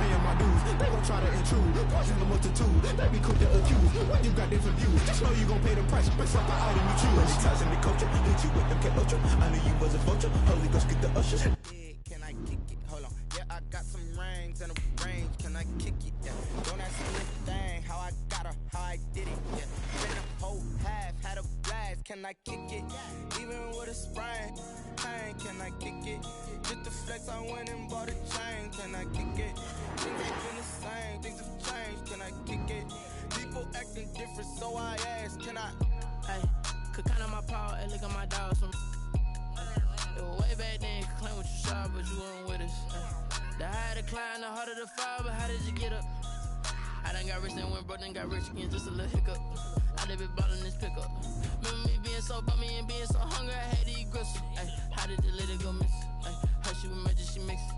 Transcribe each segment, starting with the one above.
paying my dues. They gon' try to intrude, poison the multitude. They be quick to accuse when you got different views. Just know you gon' pay the price based off the item you choose. Many ties in the culture, hit you with them ultra. I knew you was a vulture. Holy Ghost get the ushers. Can I kick it? Hold on. Yeah, I got some rings and a range. Can I kick it? Yeah. Don't ask me anything. How I got her, how I did it. Yeah. Been a whole half, had a blast. Can I kick it? Even with a sprain. Pain, can I kick it? Just the flex, I went and bought a chain. Can I kick it? Things have been the same. Things have changed. Can I kick it? People acting different, so I ask. Can I? Hey, could count on my power. Hey, look at my dogs. It was way back then, you could claim what you saw, but you weren't with us. The higher the climb, the harder the fall, but how did you get up? I done got rich, then went broke, then got rich again, just a little hiccup. I done been ballin' this pickup. Remember me being so bummy and being so hungry, I had to eat gristle. Ay, how did the lady go miss? Ay, how she was magic, she mixed.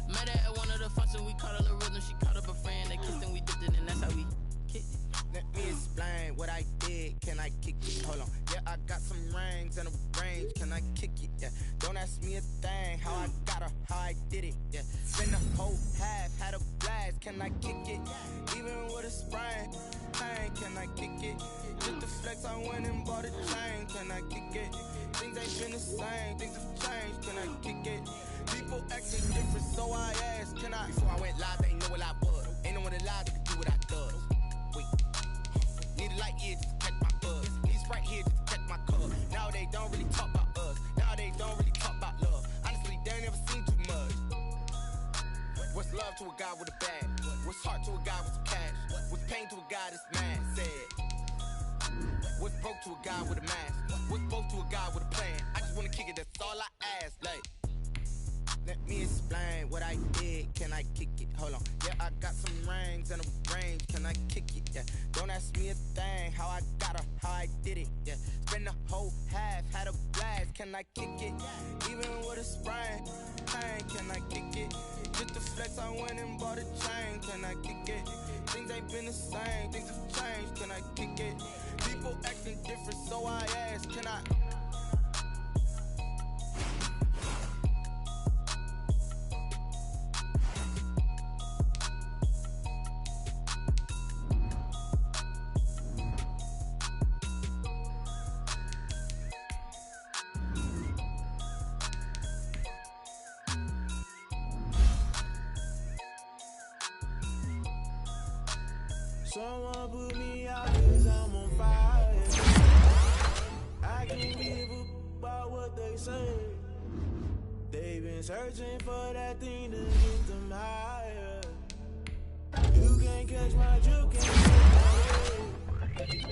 Met her at one of the functions, we caught a little rhythm, she caught up a friend, they kissed and we dipped it, and that's how we kicked it. Let me explain what I did. Can I kick it? Hold on. Yeah, I got some rings and a range. Can I kick it? Yeah. Don't ask me a thing. How I got her, how I did it. Yeah. Spend the whole half, had a blast. Can I kick it? Even with a sprain. Pain, can I kick it? Just the flex, I went and bought a chain. Can I kick it? Things ain't been the same. Things have changed. Can I kick it? People acting different, so I asked. Can I? Before I went live, they know what I was. Ain't no one alive that can do what I does. Wait. Need a light here just to catch my buzz. Need Sprite here just to catch my cup. Now they don't really talk about us. Now they don't really talk about love. Honestly, they ain't never seen too much. What's love to a guy with a bag? What's heart to a guy with some cash? What's pain to a guy that's mad? Said. What's broke to a guy with a mask? What's both to a guy with a plan? I just wanna kick it, that's all I ask. Like, let me explain what I did. Can I kick it? Hold on. Yeah, I got some rings and a range. Can I kick it? Yeah. Don't ask me a thing. How I got her, how I did it. Yeah. Spend the whole half, had a blast. Can I kick it? Even with a sprain. Pain, can I kick it? Just the flex, I went and bought a chain. Can I kick it? Things ain't been the same. Things have changed. Can I kick it? People acting different, so I ask. Can I? Someone put me out cause I'm on fire. I can't give up about what they say. They've been searching for that thing to get them higher. You can't catch my juke, can't catch my wave.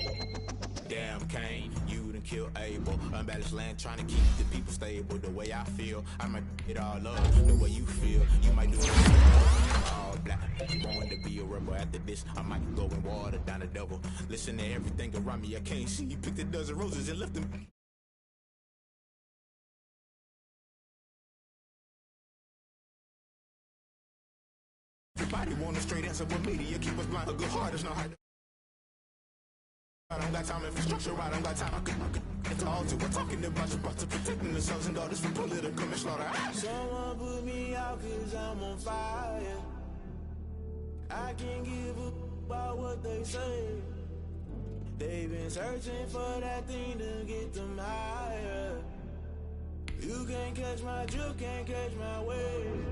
Damn Cain, you done killed Abel. Unbalanced land trying to keep the people stable. The way I feel, I might it all up. The way you feel, you might do it all black. Born to be a rebel. After this, I might go and water down the devil. Listen to everything around me, I can't see. You picked a dozen roses and left them. Everybody want a straight answer, but media keep us blind. A good heart is not hard. I don't got time, infrastructure, I don't got time. I could it's all to we're talking about your to protecting the sons and daughters from political manslaughter. Someone put me out cause I'm on fire. I can't give up about what they say. They've been searching for that thing to get them higher. You can't catch my juke, can't catch my wave.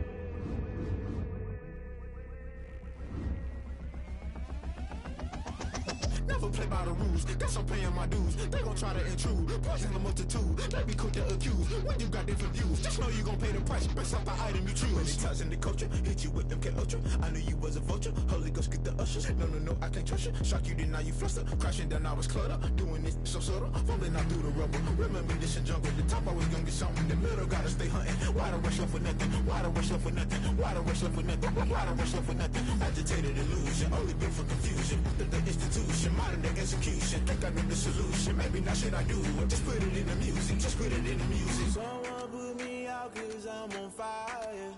Never play by the rules, guess I'm paying my dues. They gon' try to intrude, poison the multitude. They be quick to accuse when you got different views. Just know you gon' pay the price based off the item you choose. Many ties in the culture, hit you with them ultra. I knew you was a vulture, Holy Ghost get the ushers. No, I can't trust you. Shock you, then now you fluster. Crashing down, I was clutter. Doing this so subtle, fumbling out through the rubble. Remember this in jungle, the top always gonna get something. The middle gotta stay hunting. Why the rush left with nothing? Why the rush left with nothing? Why the rush left with nothing? Why the rush left with nothing? Agitated illusion, only built for confusion. The institution, modern day execution. Think I know the solution. Maybe not shit I do. Just put it in the music. Just put it in the music. Someone put me out cause I'm on fire.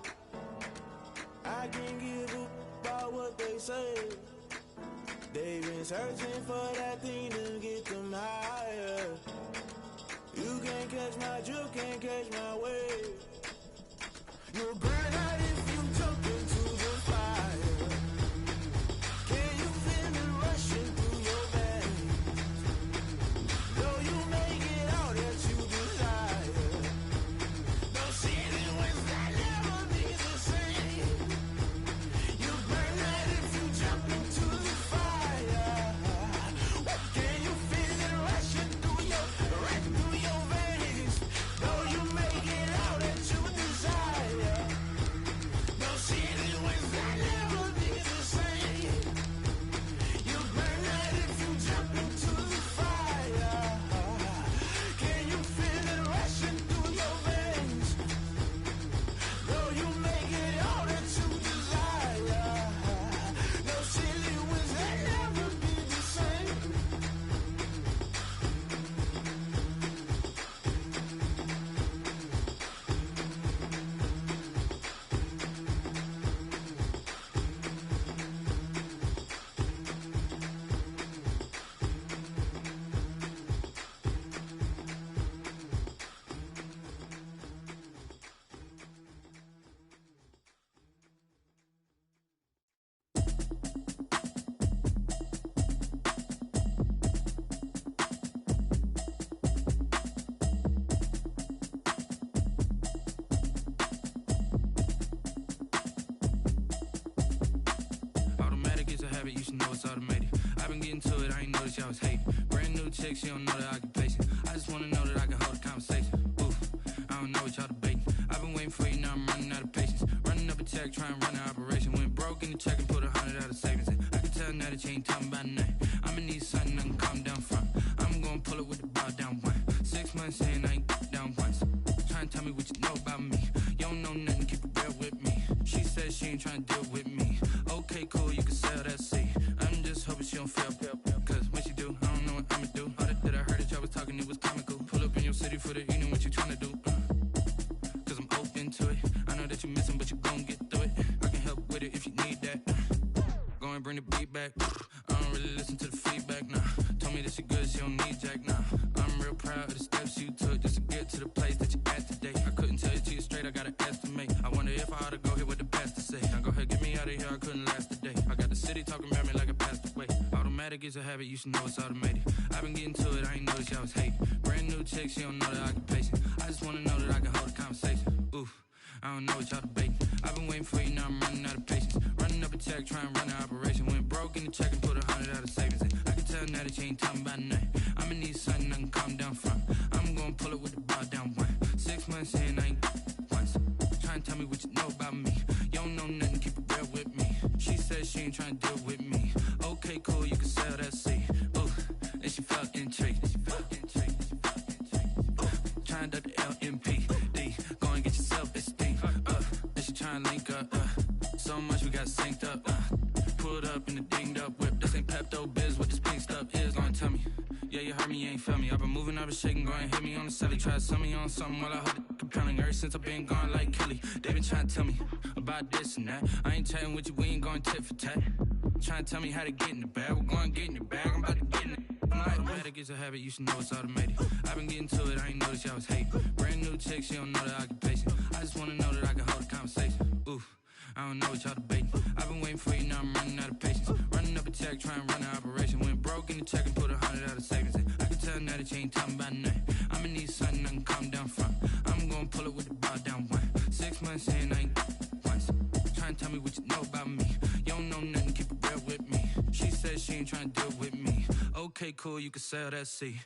I can't give up about what they say. They've been searching for that thing to get them higher. You can't catch my juke, can't catch my wave. You'll burn out if you jump into the fire. chick, she don't know that I can patient. I just wanna know that I can hold a conversation. Oof, I don't know what y'all debating. I've been waiting for you, now I'm running out of patience. Running up a check, trying to run an operation. Went broke in the check and put 100 out of savings in. I can tell now that you ain't talking about nothing. I'ma need something I can calm down from. I'm gonna pull it with the bow down one. 6 months in, I ain't down once. Trying to tell me what you know about me. You don't know nothing, keep it real with me. She said she ain't trying to deal with me. Okay, cool, you can sell that seed. I'm just hoping she don't fail. Cause when she do, I don't know what I'ma do. All that I heard that y'all was talking, it was comical. Pull up in your city for the evening, what you tryna do? Cause I'm open to it. I know that you missing, but you gon' get through it. I can help with it if you need that. Go and bring the beat back. I don't really listen to the feedback, nah. Told me that she good, she don't need jack, nah. I'm real proud of the steps you took just to get to the place that you at today. I couldn't tell you to you straight, I gotta estimate. I wonder if I ought to go here with the pastor say. Now go ahead, get me out of here, I couldn't last a day. I got the city talking about me like a passed away. Automatic is a habit, you should know it's automated. I've been getting to it, I ain't noticed y'all was hating. Brand new chick, she don't know that I can patient. I just wanna know that I can hold a conversation. Oof, I don't know what y'all debating. I've been waiting for you, now I'm running out of patience. Running up a check, trying to run an operation. Went broke in the check and put 100 out of savings in. I can tell now that you ain't talking about nothing. I'ma need something I can calm down from. I'm gonna pull it with the bow down one. 6 months in, I ain't once. Trying to tell me what you know about me. You don't know nothing, keep it real with me. She said she ain't trying to deal with me. Okay, cool, you can sell that seed. Ooh, and she felt intrigued. Trying to duck the LMPD. Go and get your self-esteem. And she trying to link up. So much we got synced up. Pulled up in the dinged up whip. This ain't Pepto-Biz, what this pink stuff is. Long tell me. Yeah, you heard me, you ain't felt me. I've been moving, I've been shaking, go and hit me on the celly. Try to sell me on something while I hold it compelling. Ever since I've been gone like Kelly, they been trying to tell me about this and that. I ain't chatting with you, we ain't going tit for tat. Trying to tell me how to get in the bag. We're going to get in the bag, I'm about to get in it. Automatic is a habit, you should know it's automated. I've been getting to it, I ain't noticed y'all was hating. Brand new chick, she don't know that I can patient. I just wanna know that I can hold a conversation. Oof, I don't know what y'all debating. I've been waiting for you, now I'm running out of patience. Running up a check, trying to run an operation. Went broke in the check and put 100 out of savings in. I can tell now that you ain't talking about nothing. I'ma need something I can calm down from. I'm gonna pull it with the bow down one. 6 months in, I ain't once. Trying to tell me what you know about me. You don't know nothing, keep it real with me. She said she ain't trying to deal with me. Okay, cool, you can sell that seed.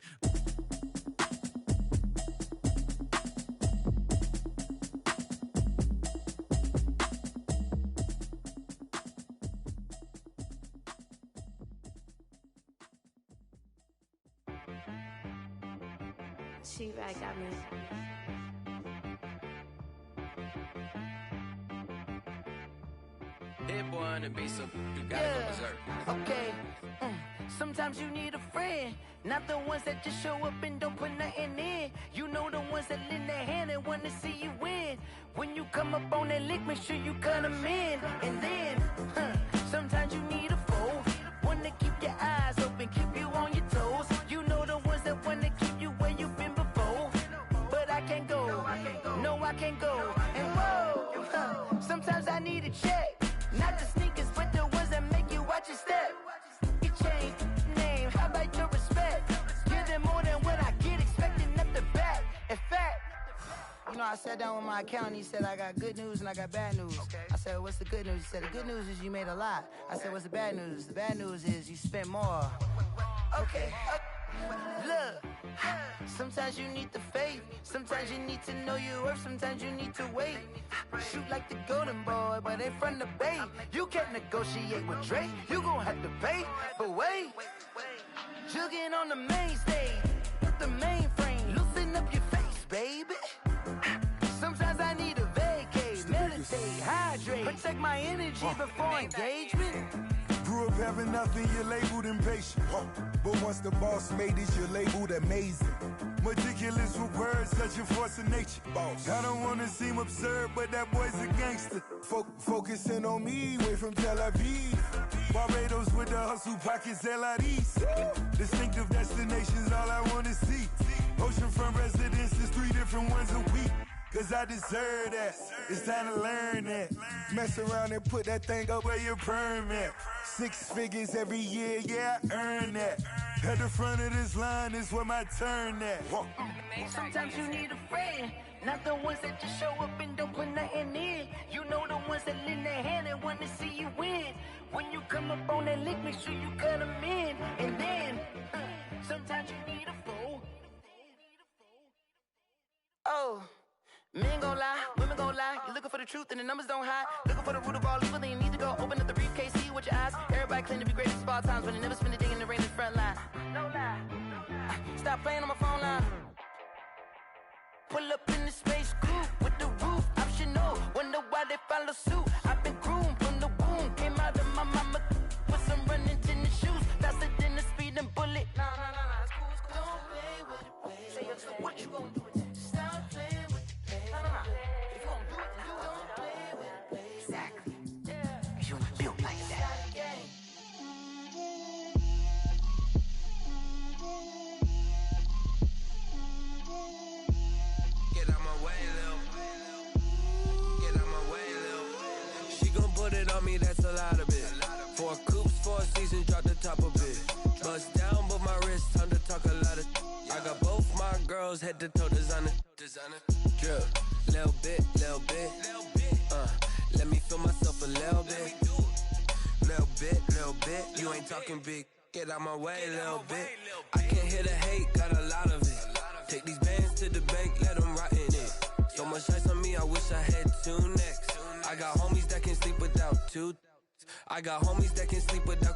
She-Bag got me. Hit boy on the beat, so you gotta go berserk. Okay. Sometimes you need a friend, not the ones that just show up and don't put nothing in. You know the ones that lend their hand and wanna see you win. When you come up on that lick, make sure you cut them in. And then, sometimes you need a foe, one to keep your eyes open, keep you on your toes. You know the ones that wanna keep you where you've been before. But I can't go, no I can't go. And whoa, sometimes I need a check. Not the sneakers, but the ones that make you watch your step. You change name, how about your respect? Give them more than what I get, expecting up the back. In fact, you know, I sat down with my accountant, he said, I got good news and I got bad news. I said, what's the good news? He said, the good news is you made a lot. I said, what's the bad news? The bad news is you spent more. Okay. Look, sometimes you need the faith, sometimes you need to know your worth, sometimes you need to wait. Shoot like the golden boy, but ain't from the bay. You can't negotiate with Drake, you gon' have to pay. But wait, jugging on the main stage, with the mainframe, loosen up your face, baby. Sometimes I need a vacate, meditate, hydrate, protect my energy before engagement. Grew up having nothing, you're labeled impatient. But once the boss made it, you're labeled amazing. Meticulous with words, such a force of nature. Boss. I don't wanna seem absurd, but that boy's a gangster. Focusing on me, way from Tel Aviv. Barbados with the hustle pockets, LIDs. Distinctive destinations, all I wanna see. Oceanfront residences, 3 different ones a week. Cause I deserve that, it's time to learn that. Mess around and put that thing up where your permit. 6 figures every year, yeah, I earn that. At the front of this line is where my turn at. Sometimes you need a friend, not the ones that just show up and don't put nothing in. You know the ones that lend their hand and wanna see you win. When you come up on that lick, make sure you cut them in. And then, sometimes you need Men gon' lie, women gon' lie. You looking for the truth and the numbers don't hide. Looking for the root of all evil, then you need to go open up the briefcase, see with your eyes. Everybody claim to be great at all times, but they never spend a day in the rain in the front line. No lie. Stop playing on my phone line. Pull up in the space coupe with the roof optional. Wonder why they follow suit. I've been groomed from the womb. Came out of my mama with some running tennis shoes. Faster than the speeding bullet. Nah, it's cool, it's cool. Don't play with it, play. Say what you gon' do with it? Stop playing with it, play. Nah. If you gon' do it, then you don't play with it, play. Exactly. Yeah. Cause you ain't built like that. Get out my way, Lil. Get out my way, Lil. She gon' put it on me, that's a lot of it. 4 coops, 4 seasons, drop the top of it. Bust down, but my wrist, time to talk a lot of. I got both my girls, head to toe designer. Drip, little bit. Let me feel myself a little bit. Little bit. You ain't talking big. Get out my way, little bit. I can't hear the hate, got a lot of it. Take these bands to the bank, let them rot in it. So much ice on me, I wish I had 2 necks. I got homies that can sleep without 2. I got homies that can sleep without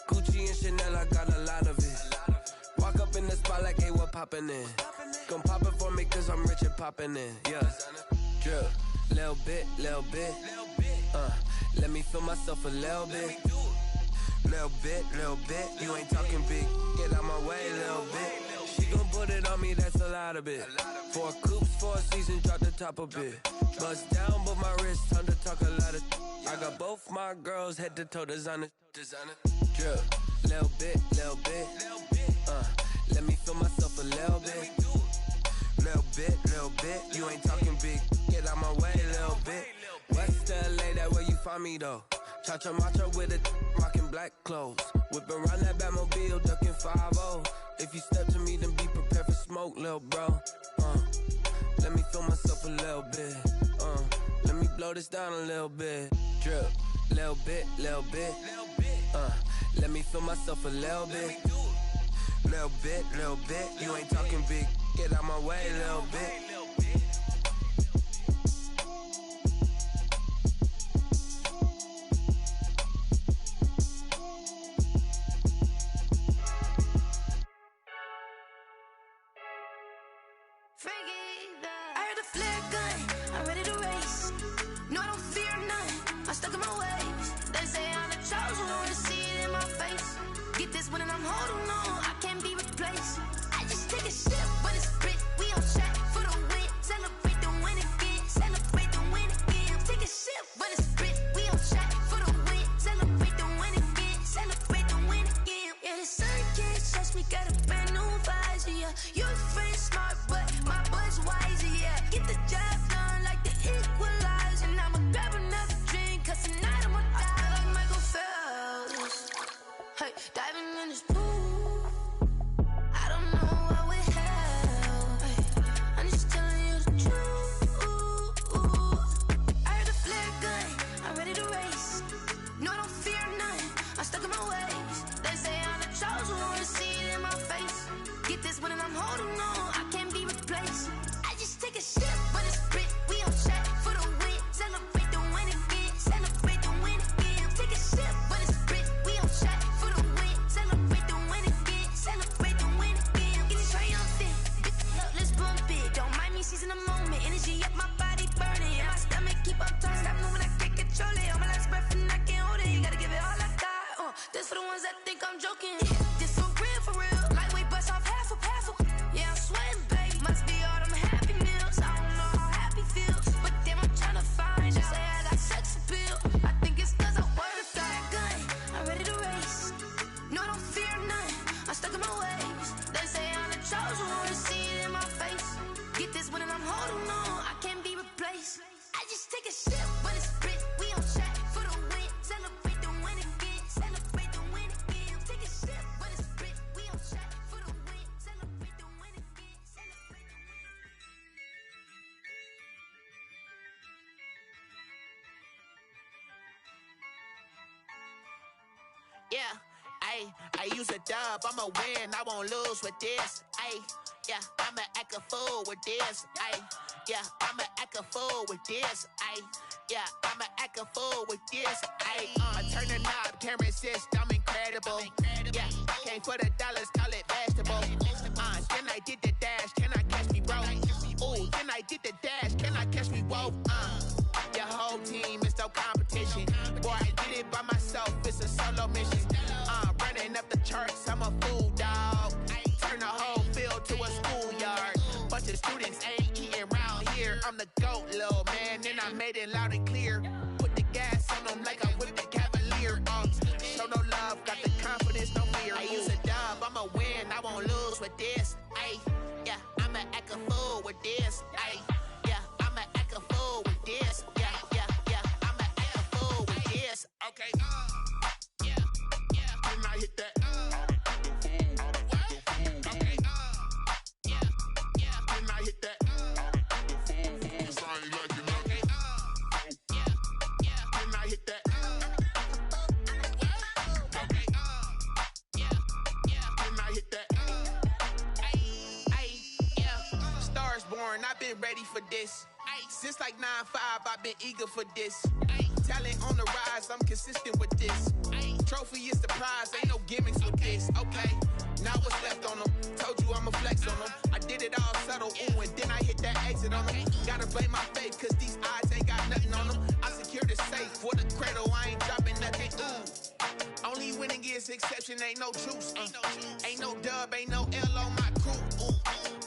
Gucci and Chanel, I got a lot of it. Walk up in the spot like, hey, what poppin' in? Gon' pop it for me cause I'm rich and poppin' in. Yeah, drip, little bit. Let me feel myself a little bit. Little bit. You ain't talking big. Get out my way, little bit. She gon' put it on me, that's a lot of it. 4 coops, 4 seasons, drop the top a bit. Bust down, but my wrist, time to talk a lot of. I got both my girls, head to toe designer. Drip, little bit. Let me feel myself a little bit. Little bit. You ain't talking big. Get out my way, little bit. West LA, that where you find me though. Cha-cha matcha with it, rockin' black clothes. Whip around that Batmobile, ducking 5-0. If you step to me, then be prepared for smoke, lil' bro. Let me feel myself a little bit. Let me blow this down a little bit. Drip, little bit. Let me feel myself a little bit. Little bit. You ain't talking big. Get out my way, little bit. I heard a flare gun, I'm ready to race. No, I don't fear none, I'm stuck in my ways. They say I'm the chosen one, see it in my face. Get this one and I'm holding on, I can't be replaced. I just take a sip, but it's split. We on track for the win. Celebrate the win again, celebrate the win again. Take a sip, but it's split. We on track for the win. Celebrate the win again, celebrate the win again. Yeah, the sun can't touch me, got a brand new visor. Yeah, your friend smart, but my boy's wiser. Yeah, get the job done like the equalizer. And I'ma grab another drink, cause tonight I'ma die like Michael Phelps. Hey, diving in this pool, I don't know what we have. Hey, I'm just telling you the truth. I heard a flare gun, I'm ready to race. No, I don't fear none, I'm stuck in my ways. They say I'm the chosen one, see it in my face. Get this one and I'm holding on, I can't be replaced. I just take a sip, but it's split. We on track for the win. Celebrate the win again, celebrate the win again. Take a sip, but it's split. We on track for the win. Celebrate the win again, celebrate the win again. Get it triumphant, look, let's bump it. Don't mind me seizing the moment. Energy up my body burning, and my stomach keep up turning. Stop moving, I can't control it. On my last breath and I can't hold it. You gotta give it all I got. This for the ones that think I'm joking. This for real. Lightweight bust off half a. Yeah, I'm sweating, babe. Must be all them happy meals. I don't know how happy feels, but damn, I'm tryna find you. Say I got sex appeal. I think it's cause I wear the fire gun. I'm ready to race. No, I don't fear none. I'm stuck in my ways. They say I'm the chosen one, see it in my face. Get this one and I'm holding on, I can't be replaced. I just take a sip, but it's split. We on track for the win. Celebrate the win again. Celebrate the win again. Take a sip, but it's split. We on track for the win. Celebrate the win again. Celebrate the win. Yeah, I use a dub, I'ma win, I won't lose with this. Yeah, I'ma act a fool with this. Yeah, I'ma act a fool with this, ayy. Yeah, I'ma act a fool with this, ayy. I turn the knob, camera assist, I'm incredible. Yeah, came for the dollars, call it vegetable. Then I did the dash, can I catch me, bro? Ooh, then I did the dash, can I catch me, whoa? Your whole team is no competition. Boy, I did it by myself, it's a solo mission. Running up the charts, I'm a fool, dog. Turn the whole field to a schoolyard. Bunch of students ain't eating round here. I'm the GOAT, little man, and I made it loud and clear. Put the gas on them like I'm with the Cavalier. Show no love, got the confidence, no fear. I use a dub, I'ma win, I won't lose with this. Ay, yeah, I'ma act a fool with this. Ay, yeah, I'ma act a fool with this. Yeah, yeah, yeah, I'ma act a fool with this. Okay, yeah, yeah, can I hit that? Okay, yeah, yeah, can I hit that? I've been ready for this. Since like 9-5, I've been eager for this. Talent on the rise, I'm consistent with this. Trophy is the prize, ain't no gimmicks with this. Okay, now what's left on them? Told you I'ma flex on them. I did it all subtle, ooh, and then I hit that exit on them. Gotta blame my faith, cause these eyes ain't got nothing on them. I secured the safe for the cradle, I ain't dropping nothing, ooh. Only winning is exception, ain't no truce. Ain't no dub, ain't no L on my crew.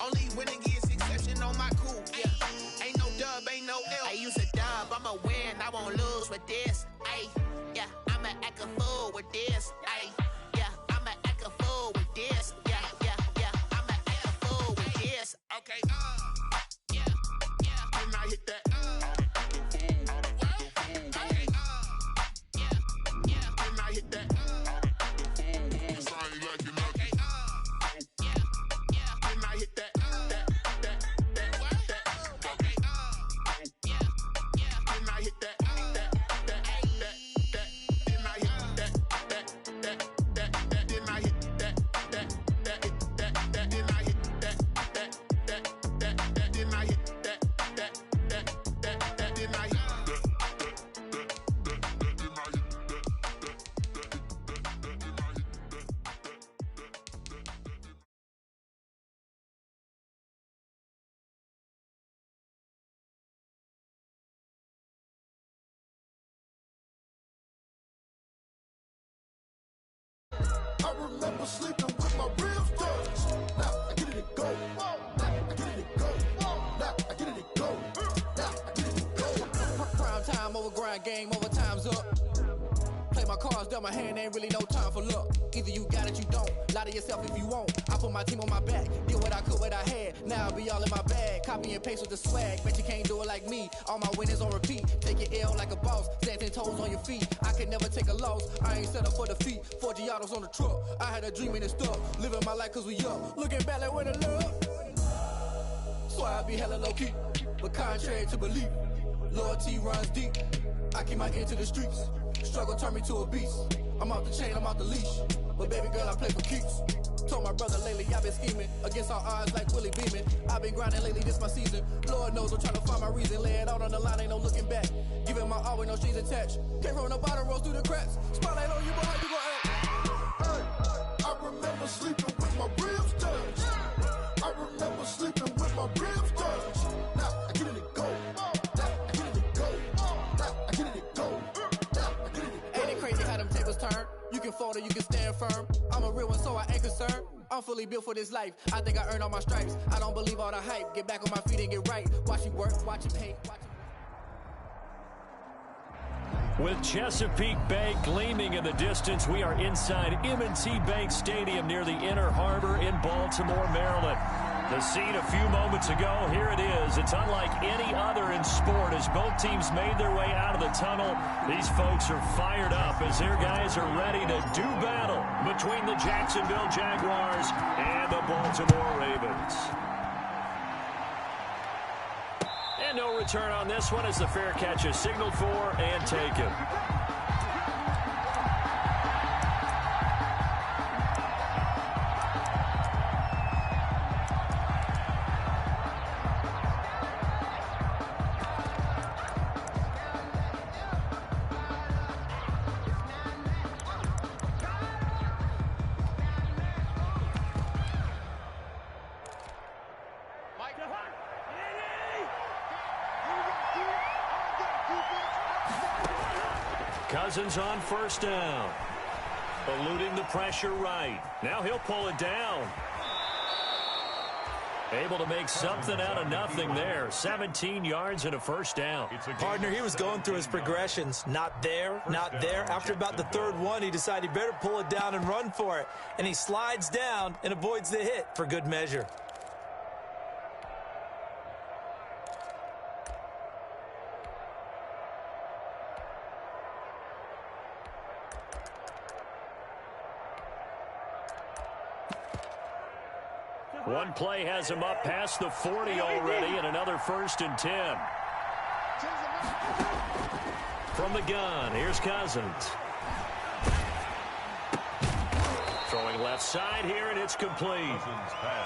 Only winning is exception on my crew. Yeah, ain't no dub, ain't no L. I use a dub, I'ma win, I won't lose with this. Ay, yeah, I'ma act a fool with this. Ay, yeah, I'ma act a fool with this. Yeah, yeah, yeah, I'ma act a fool with this. Okay, yeah, yeah, can I hit that? Okay, yeah, yeah, can I hit that? I remember sleeping with my ribs touched. Now I get it to go. Now I get it to go. Now I get it to go. Now I get it to go. Prime time over grind, game over, time's up. Play my cards, dealt my hand, ain't really no time for luck. Either you got it, you don't. Lie to yourself if you won't. I put my team on my back, did what I could, what I had. Now I'll be all in my bag, copy and paste with the swag. Bet you can't do it like me. All my winners on repeat. Take your L like a boss, stand 10 toes on your feet. I can never take a loss, I ain't set up for defeat. 4 Giottos on the truck, I had a dream and it stuck. Living my life cause we up, looking back like where the love. So I be hella low key, but contrary to belief, loyalty runs deep. I keep my ear to the streets. Struggle turned me to a beast. I'm off the chain, I'm off the leash. But baby girl, I play for keeps. Told my brother lately, I've been scheming against all odds like Willie Beeman. I've been grinding lately, this my season. Lord knows I'm trying to find my reason. Lay it out on the line, ain't no looking back. Giving my all with no strings attached. Came from the bottom, rose through the cracks. Spotlight on you, boy, how you gon' act? Hey, I remember sleeping with my ribs touched. I remember sleeping with my ribs touched. Now I get it to go. Now I get it to go. Now I get it to go. Now I get it to go. Ain't it crazy how them tables turn? You can fold or you can stand firm. I'm a real one, so I ain't concerned. I'm fully built for this life. I think I earned all my stripes. I don't believe all the hype. Get back on my feet and get right. Watch you work, watch you paint, watch you... With Chesapeake Bay gleaming in the distance, we are inside M&T Bank Stadium near the Inner Harbor in Baltimore, Maryland. The scene a few moments ago, here it is. It's unlike any other in sport as both teams made their way out of the tunnel. These folks are fired up as their guys are ready to do battle between the Jacksonville Jaguars and the Baltimore Ravens. And no return on this one as the fair catch is signaled for and taken. Cousins on first down. Eluding the pressure right. Now he'll pull it down. Able to make something out of nothing there. 17 yards and a first down. Partner, he was going through his progressions. Not there, not there. After about the third one, he decided he better pull it down and run for it. And he slides down and avoids the hit for good measure. One play has him up past the 40 already, and another 1st and 10. From the gun, here's Cousins. Throwing left side here, and it's complete.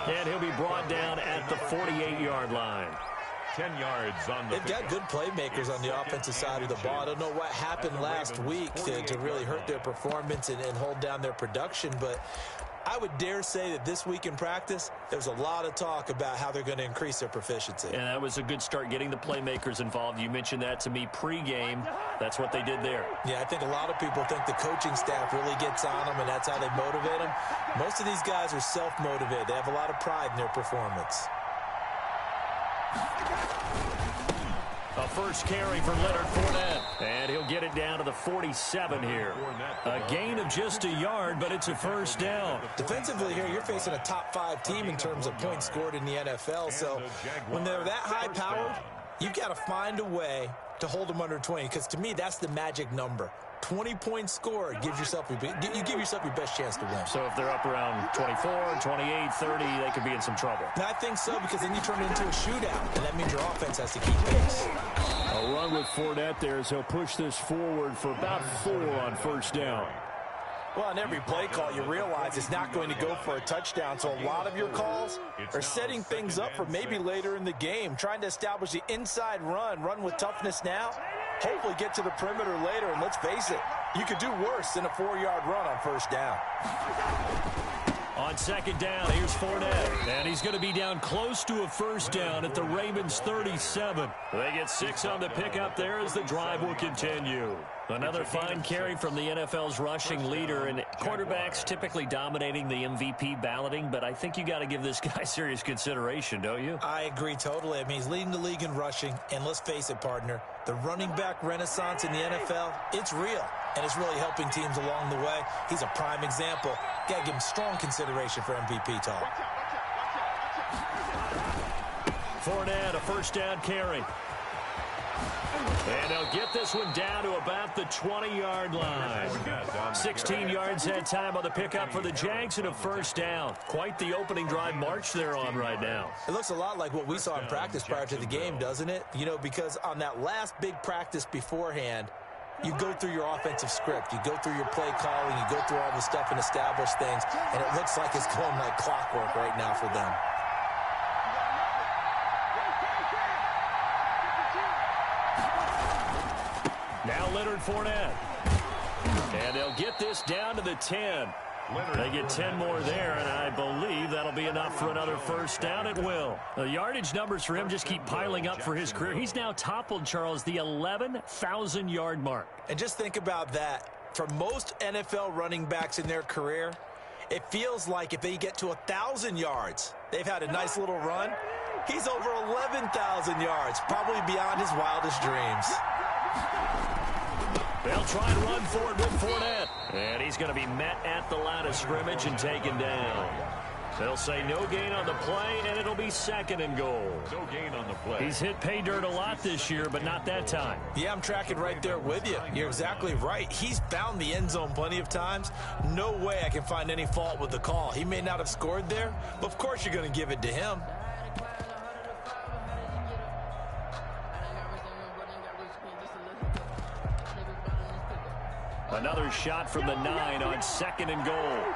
And he'll be brought down at the 48-yard line. 10 yards on the They've got good playmakers on the offensive side of the ball. I don't know what happened last week to really hurt their performance and hold down their production, but I would dare say that this week in practice, there's a lot of talk about how they're going to increase their proficiency. And that was a good start getting the playmakers involved. You mentioned that to me pregame. That's what they did there. Yeah, I think a lot of people think the coaching staff really gets on them, and that's how they motivate them. Most of these guys are self-motivated. They have a lot of pride in their performance. A first carry for Leonard Fournette. And he'll get it down to the 47 here. A gain of just a yard, but it's a first down. Defensively here, you're facing a top-5 team in terms of points scored in the NFL. So when they're that high-powered, you've got to find a way to hold them under 20. Because to me, that's the magic number. 20 points scored gives yourself you give yourself your best chance to win. So if they're up around 24, 28, 30, they could be in some trouble. And I think so, because then you turn it into a shootout, and that means your offense has to keep pace. A run with Fournette there as he'll push this forward for about 4 on first down. Well, on every play call, you realize it's not going to go for a touchdown, so a lot of your calls are setting things up for maybe later in the game, trying to establish the inside run with toughness now, hopefully get to the perimeter later, and let's face it, you could do worse than a 4-yard run on first down. On second down, here's Fournette, and he's going to be down close to a first down at the Ravens' 37. They get 6 on the pickup there as the drive will continue. Another fine carry from the NFL's rushing leader, and quarterbacks typically dominating the MVP balloting, but I think you got to give this guy serious consideration, don't you? I agree totally. I mean, he's leading the league in rushing, and let's face it, partner, the running back renaissance in the NFL, it's real, and it's really helping teams along the way. He's a prime example. Got to give him strong consideration for MVP talk. Fournette, a first down carry. And they'll get this one down to about the 20-yard line. 16 yards that time on the pickup for the Jags and a first down. Quite the opening drive march they're on right now. It looks a lot like what we saw in practice prior to the game, doesn't it? You know, because on that last big practice beforehand, you go through your offensive script. You go through your play calling. You go through all the stuff and establish things. And it looks like it's going like clockwork right now for them. Now Leonard Fournette. And they'll get this down to the 10. They get 10 more there, and I believe that'll be enough for another first down. It will. The yardage numbers for him just keep piling up for his career. He's now toppled, Charles, the 11,000-yard mark. And just think about that. For most NFL running backs in their career, it feels like if they get to 1,000 yards, they've had a nice little run. He's over 11,000 yards, probably beyond his wildest dreams. They'll try and run forward with Fournette. And he's going to be met at the line of scrimmage and taken down. They'll say no gain on the play, and it'll be 2nd and goal. No gain on the play. He's hit pay dirt a lot this year, but not that time. Yeah, I'm tracking right there with you. You're exactly right. He's found the end zone plenty of times. No way I can find any fault with the call. He may not have scored there, but of course you're going to give it to him. Another shot from the 9 on 2nd and goal.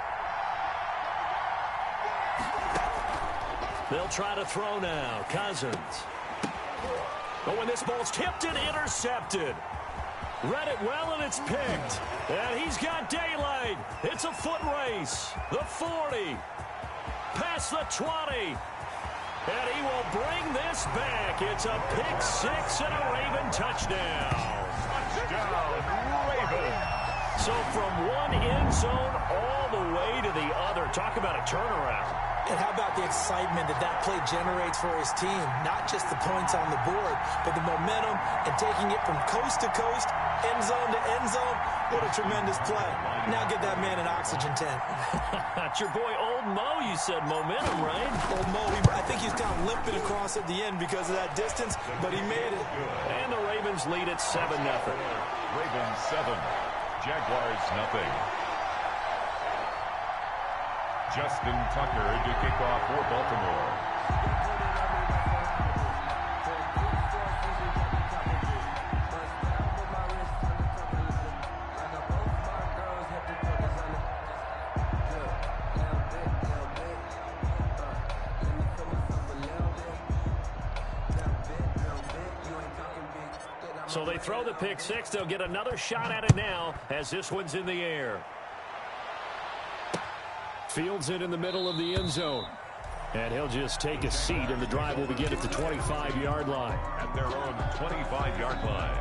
They'll try to throw now. Cousins. Oh, and this ball's tipped and intercepted. Read it well, and it's picked. And he's got daylight. It's a foot race. The 40. Past the 20. And he will bring this back. It's a pick 6 and a Raven touchdown. Touchdown, Ravens. So from one end zone all the way to the other. Talk about a turnaround. And how about the excitement that play generates for his team? Not just the points on the board, but the momentum and taking it from coast to coast, end zone to end zone. What a tremendous play. Now get that man an oxygen tent. That's your boy Old Mo, you said momentum, right? Old Mo, I think he's down limping across at the end because of that distance, but he made it. And the Ravens lead at 7-0. Ravens 7, Jaguars nothing. Justin Tucker to kick off for Baltimore. So they throw the pick six. They'll get another shot at it now as this one's in the air. Fields it in the middle of the end zone. And he'll just take a seat, and the drive will begin at the 25-yard line. At their own 25-yard line.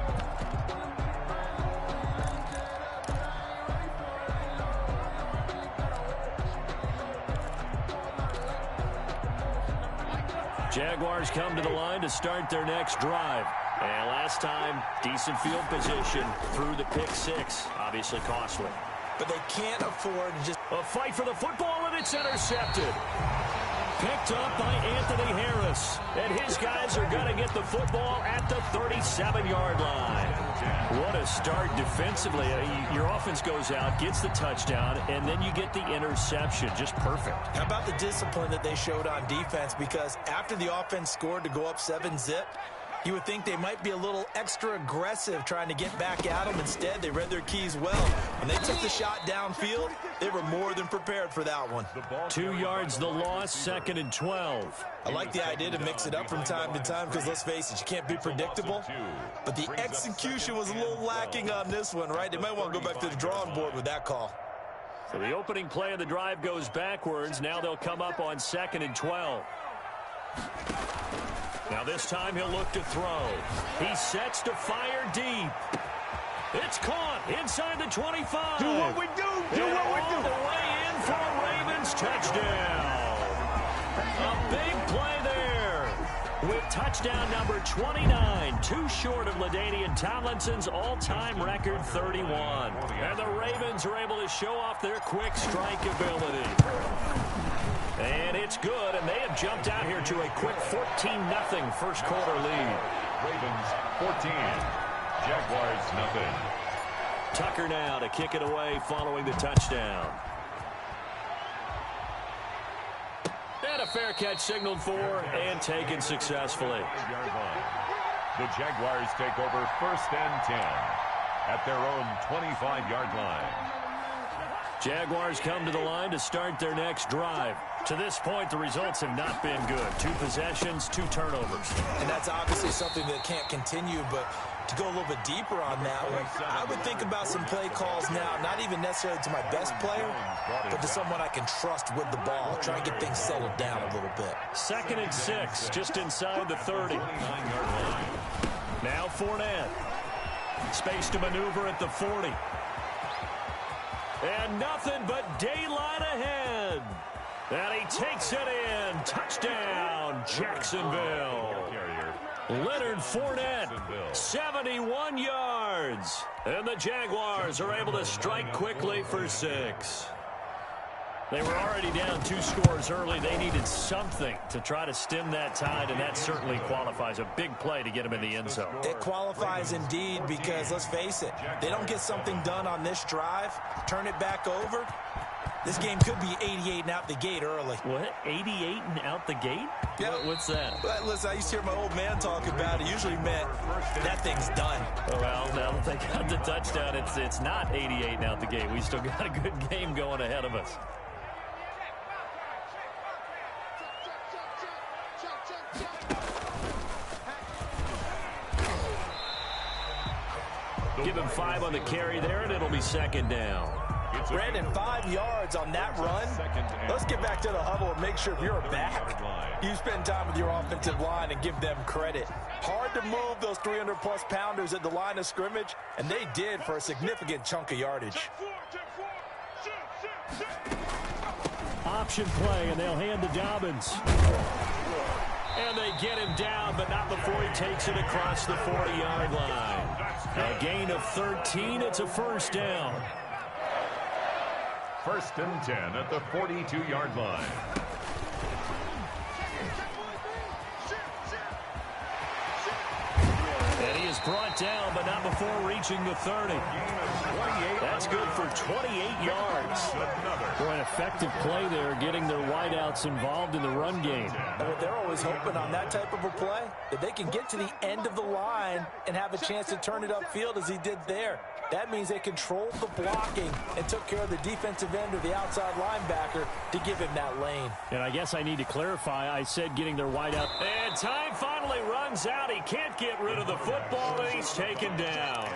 Jaguars come to the line to start their next drive. And last time, decent field position through the pick six. Obviously costly. But they can't afford to just... A fight for the football, and it's intercepted. Picked up by Anthony Harris. And his guys are going to get the football at the 37-yard line. What a start defensively. Your offense goes out, gets the touchdown, and then you get the interception. Just perfect. How about the discipline that they showed on defense? Because after the offense scored to go up 7-zip, you would think they might be a little extra aggressive trying to get back at them. Instead, they read their keys well. When they took the shot downfield, they were more than prepared for that one. 2 yards the loss, 2nd and 12. I like the idea to mix it up from time to time because, let's face it, you can't be predictable. But the execution was a little lacking on this one, right? They might want to go back to the drawing board with that call. So the opening play of the drive goes backwards. Now they'll come up on 2nd and 12. Now this time he'll look to throw. He sets to fire deep. It's caught inside the 25. Do what we do. Do what we do. All the way in for a Ravens touchdown. A big play there with touchdown number 29. Too short of LaDainian Tomlinson's all-time record 31. And the Ravens are able to show off their quick strike ability. And it's good, and they have jumped out here to a quick 14-0 first quarter lead. Ravens 14, Jaguars nothing. Tucker now to kick it away following the touchdown. And a fair catch signaled for and taken successfully. The Jaguars take over 1st and 10 at their own 25-yard line. Jaguars come to the line to start their next drive. To this point, the results have not been good. 2 possessions, 2 turnovers. And that's obviously something that can't continue, but to go a little bit deeper on that one, I would think about some play calls now, not even necessarily to my best player, but to someone I can trust with the ball. Try and get things settled down a little bit. 2nd and 6, just inside the 30. Now Fournette. Space to maneuver at the 40. And nothing but daylight ahead. And he takes it in. Touchdown, Jacksonville. Leonard Fournette, 71 yards. And the Jaguars are able to strike quickly for 6. They were already down 2 scores early. They needed something to try to stem that tide, and that certainly qualifies. A big play to get them in the end zone. It qualifies indeed because, let's face it, they don't get something done on this drive, turn it back over, this game could be 88 and out the gate early. What? 88 and out the gate? Yeah. What's that? Listen, I used to hear my old man talk about it. Usually meant that thing's done. Well, now that they got the touchdown, it's not 88 and out the gate. We still got a good game going ahead of us. Give him 5 on the carry there, and it'll be 2nd down. Brandon, 5 yards on that run. Let's get back to the huddle and make sure if you're a back, you spend time with your offensive line and give them credit. Hard to move those 300-plus pounders at the line of scrimmage, and they did for a significant chunk of yardage. Option play, and they'll hand to Dobbins. And they get him down, but not before he takes it across the 40-yard line. A gain of 13. It's a first down. 1st and 10 at the 42-yard line. And he is brought down, but not before reaching the 30. That's good for 28 yards. Boy, an effective play there, getting their wideouts involved in the run game. And what they're always hoping on that type of a play, that they can get to the end of the line and have a chance to turn it upfield as he did there. That means they controlled the blocking and took care of the defensive end or the outside linebacker to give him that lane. And I guess I need to clarify, I said getting their wideout. And time finally runs out. He can't get rid of the football, and he's taken down.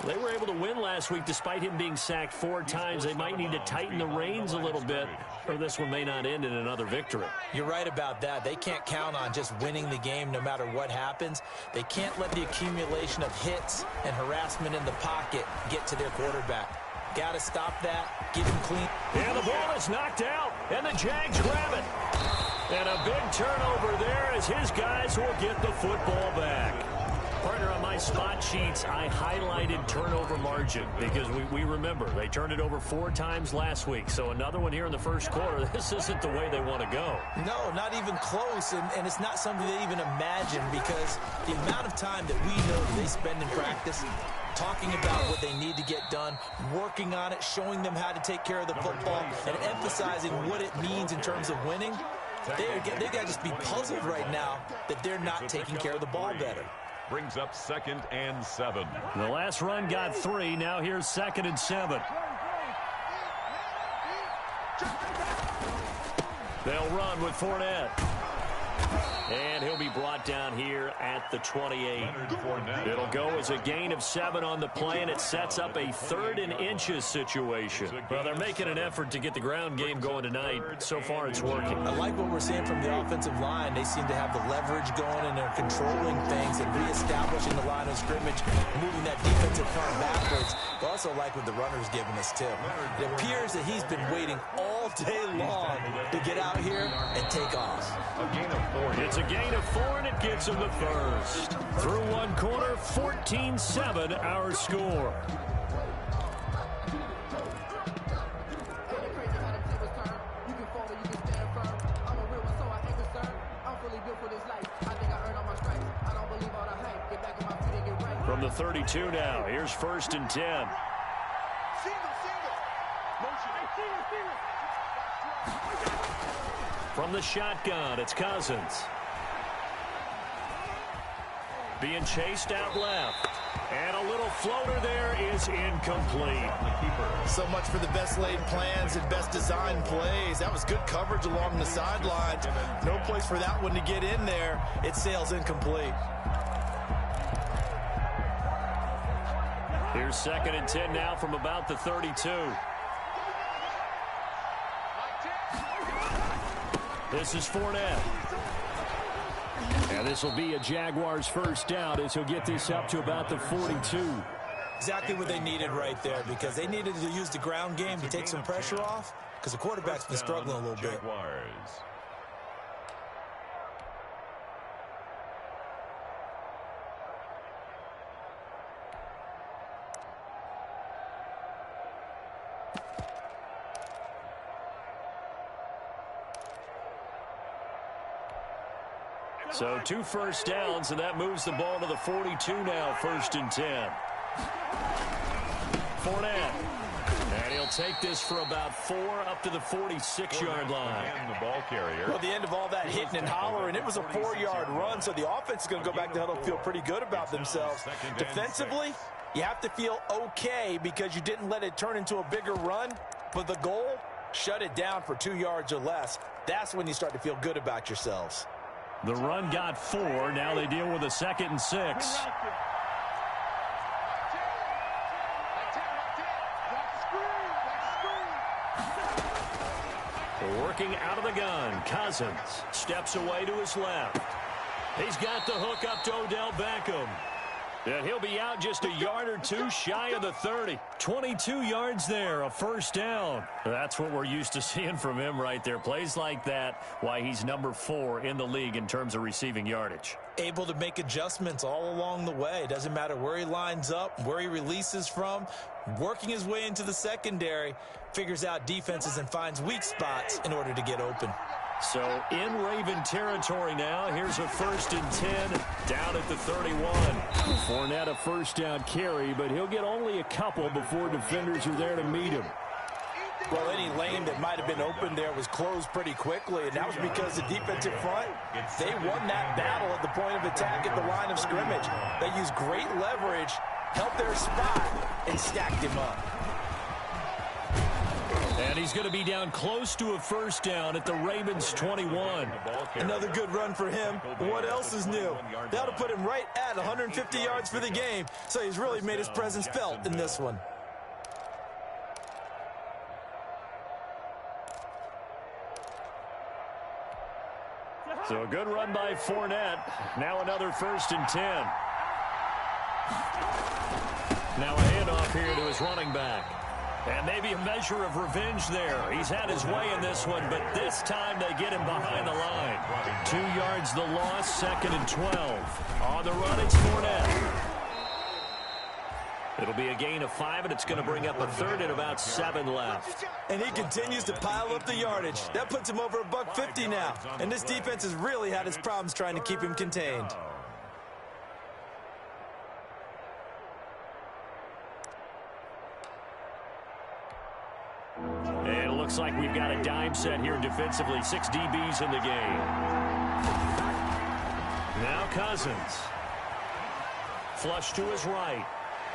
They were able to win last week despite him being sacked 4 times. They might need to tighten the reins a little bit, or this one may not end in another victory. You're right about that. They can't count on just winning the game no matter what happens. They can't let the accumulation of hits and harassment in the pocket get to their quarterback. Got to stop that, get him clean. And the ball is knocked out, and the Jags grab it. And a big turnover there as his guys will get the football back. Partner, on my spot sheets, I highlighted turnover margin because we remember they turned it over 4 times last week. So another one here in the first quarter. This isn't the way they want to go. No, not even close, and it's not something they even imagine because the amount of time that we know that they spend in practice talking about what they need to get done, working on it, showing them how to take care of the football, and emphasizing what it means in terms of winning. They got to just be puzzled right now that they're not taking care of the ball better. Brings up 2nd and 7. The last run got 3. Now here's 2nd and 7. They'll run with Fournette. And he'll be brought down here at the 28. It'll go as a gain of 7 on the play, and it sets up a 3rd and inches situation. Well, they're making an effort to get the ground game going tonight. So far, it's working. I like what we're seeing from the offensive line. They seem to have the leverage going, and they're controlling things and reestablishing the line of scrimmage, moving that defensive front backwards. I also like what the runner's giving us, too. It appears that he's been waiting all day long to get out here and take off. A gain of 4. It's a gain of 4, and it gets him the first. Through one quarter, 14-7 our score. From the 32 now, here's 1st and 10. From the shotgun, it's Cousins. Being chased out left. And a little floater there is incomplete. So much for the best laid plans and best designed plays. That was good coverage along the sidelines. No place for that one to get in there. It sails incomplete. Here's 2nd and 10 now from about the 32. This is Fournette. And this will be a Jaguars first down as he'll get this up to about the 42. Exactly what they needed right there because they needed to use the ground game to take some pressure off because the quarterback's been struggling a little bit. So 2 first downs, and that moves the ball to the 42 now, 1st and 10. Fournette. And he'll take this for about 4 up to the 46-yard line. And the ball carrier. Well, the end of all that hitting and hollering, it was a 4-yard run, so the offense is going to go back to huddle and feel pretty good about themselves. Defensively, you have to feel okay because you didn't let it turn into a bigger run, but the goal, shut it down for 2 yards or less. That's when you start to feel good about yourselves. The run got 4. Now they deal with a 2nd and 6. Working out of the gun, Cousins steps away to his left. He's got the hook up to Odell Beckham. And he'll be out just a yard or two shy of the 30. 22 yards there, a first down. That's what we're used to seeing from him right there. Plays like that, why he's number 4 in the league in terms of receiving yardage. Able to make adjustments all along the way. Doesn't matter where he lines up, where he releases from. Working his way into the secondary, figures out defenses and finds weak spots in order to get open. So in Raven territory now. Here's a 1st and 10 down at the 31. Fournette a first down carry, but he'll get only a couple before defenders are there to meet him. Well, any lane that might have been open there was closed pretty quickly, and that was because the defensive front, they won that battle at the point of attack at the line of scrimmage. They used great leverage, held their spot, and stacked him up. And he's going to be down close to a first down at the Ravens 21. Another good run for him. What else is new? That'll put him right at 150 yards for the game, so he's really made his presence felt in this one. So a good run by Fournette. Now another 1st and 10. Now a handoff here to his running back. And maybe a measure of revenge there. He's had his way in this one, but this time they get him behind the line. 2 yards the loss, 2nd and 12. On the run, it's Fournette. It'll be a gain of 5, and it's going to bring up a 3rd and about 7 left. And he continues to pile up the yardage. That puts him over $150 now. And this defense has really had its problems trying to keep him contained. And it looks like we've got a dime set here defensively. 6 DBs in the game. Now Cousins. Flush to his right.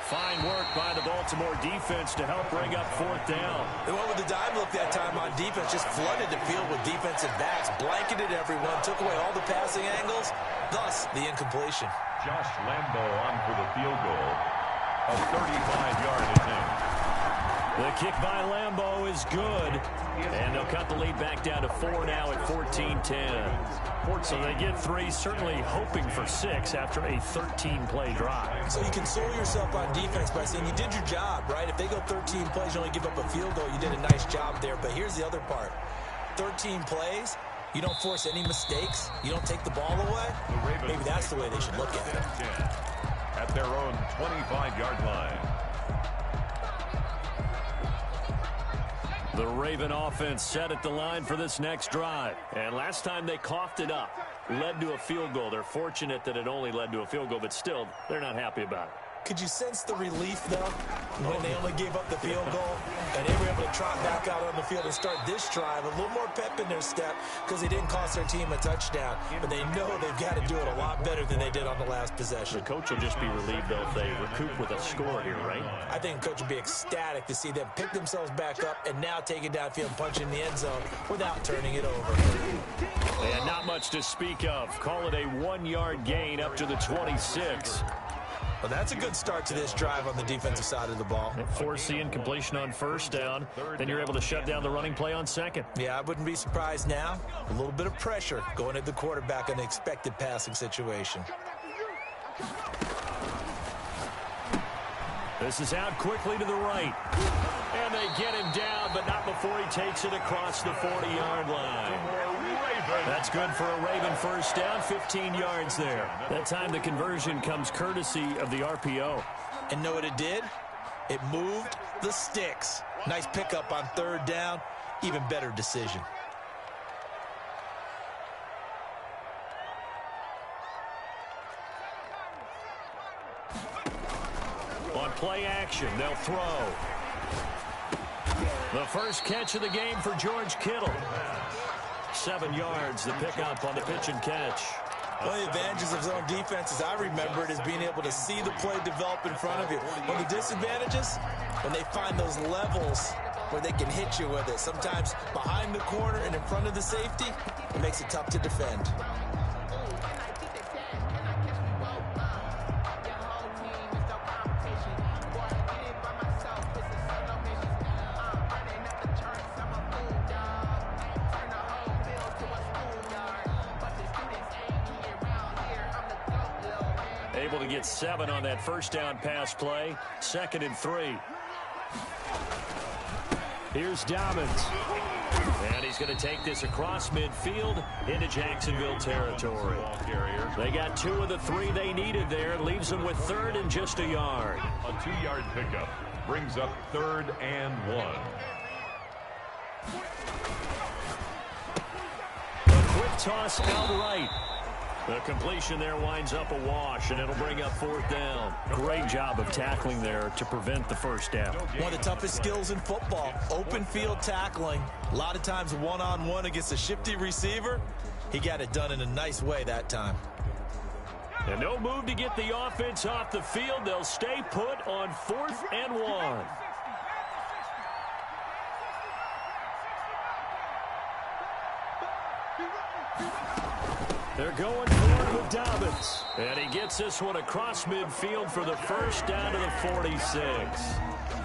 Fine work by the Baltimore defense to help bring up 4th down. They went with the dime look that time on defense. Just flooded the field with defensive backs. Blanketed everyone. Took away all the passing angles. Thus, the incompletion. Josh Lambo on for the field goal. A 35-yard attempt. The kick by Lambo is good. And they'll cut the lead back down to 4 now at 14-10. So they get 3, certainly hoping for 6 after a 13-play drive. So you console yourself on defense by saying you did your job, right? If they go 13 plays, you only give up a field goal, you did a nice job there. But here's the other part. 13 plays, you don't force any mistakes, you don't take the ball away. Maybe that's the way they should look at it. At their own 25-yard line. The Raven offense set at the line for this next drive. And last time they coughed it up, led to a field goal. They're fortunate that it only led to a field goal, but still, they're not happy about it. Could you sense the relief, though, when they only gave up the field goal and they were able to trot back out on the field and start this drive? A little more pep in their step because they didn't cost their team a touchdown, but they know they've got to do it a lot better than they did on the last possession. The coach will just be relieved, though, if they recoup with a score here, right? I think the coach will be ecstatic to see them pick themselves back up and now take it downfield and punch in the end zone without turning it over. And not much to speak of. Call it a 1-yard gain up to the 26. Well, that's a good start to this drive on the defensive side of the ball. Force the incompletion on 1st down. Then you're able to shut down the running play on 2nd. Yeah, I wouldn't be surprised now. A little bit of pressure going at the quarterback in the expected passing situation. This is out quickly to the right. And they get him down, but not before he takes it across the 40-yard line. That's good for a Raven first down, 15 yards there. That time the conversion comes courtesy of the RPO. And know what it did? It moved the sticks. Nice pickup on 3rd down. Even better decision. On play action, they'll throw. The first catch of the game for George Kittle. 7 yards, the pickup on the pitch and catch. One of the advantages of zone defense, as I remember it, is being able to see the play develop in front of you. One of the disadvantages, when they find those levels where they can hit you with it. Sometimes behind the corner and in front of the safety, it makes it tough to defend. able to get 7 on that first down pass play. 2nd and 3. Here's Dobbins. And he's going to take this across midfield into Jacksonville territory. They got 2 of the 3 they needed there. Leaves them with 3rd and just a yard. A 2-yard pickup brings up 3rd and 1. A quick toss out right. The completion there winds up a wash, and it'll bring up 4th down. Great job of tackling there to prevent the first down. One of the toughest skills in football, open field tackling. A lot of times one-on-one against a shifty receiver. He got it done in a nice way that time. And no move to get the offense off the field. They'll stay put on 4th and 1. They're going for it with Dobbins. And he gets this one across midfield for the first down to the 46.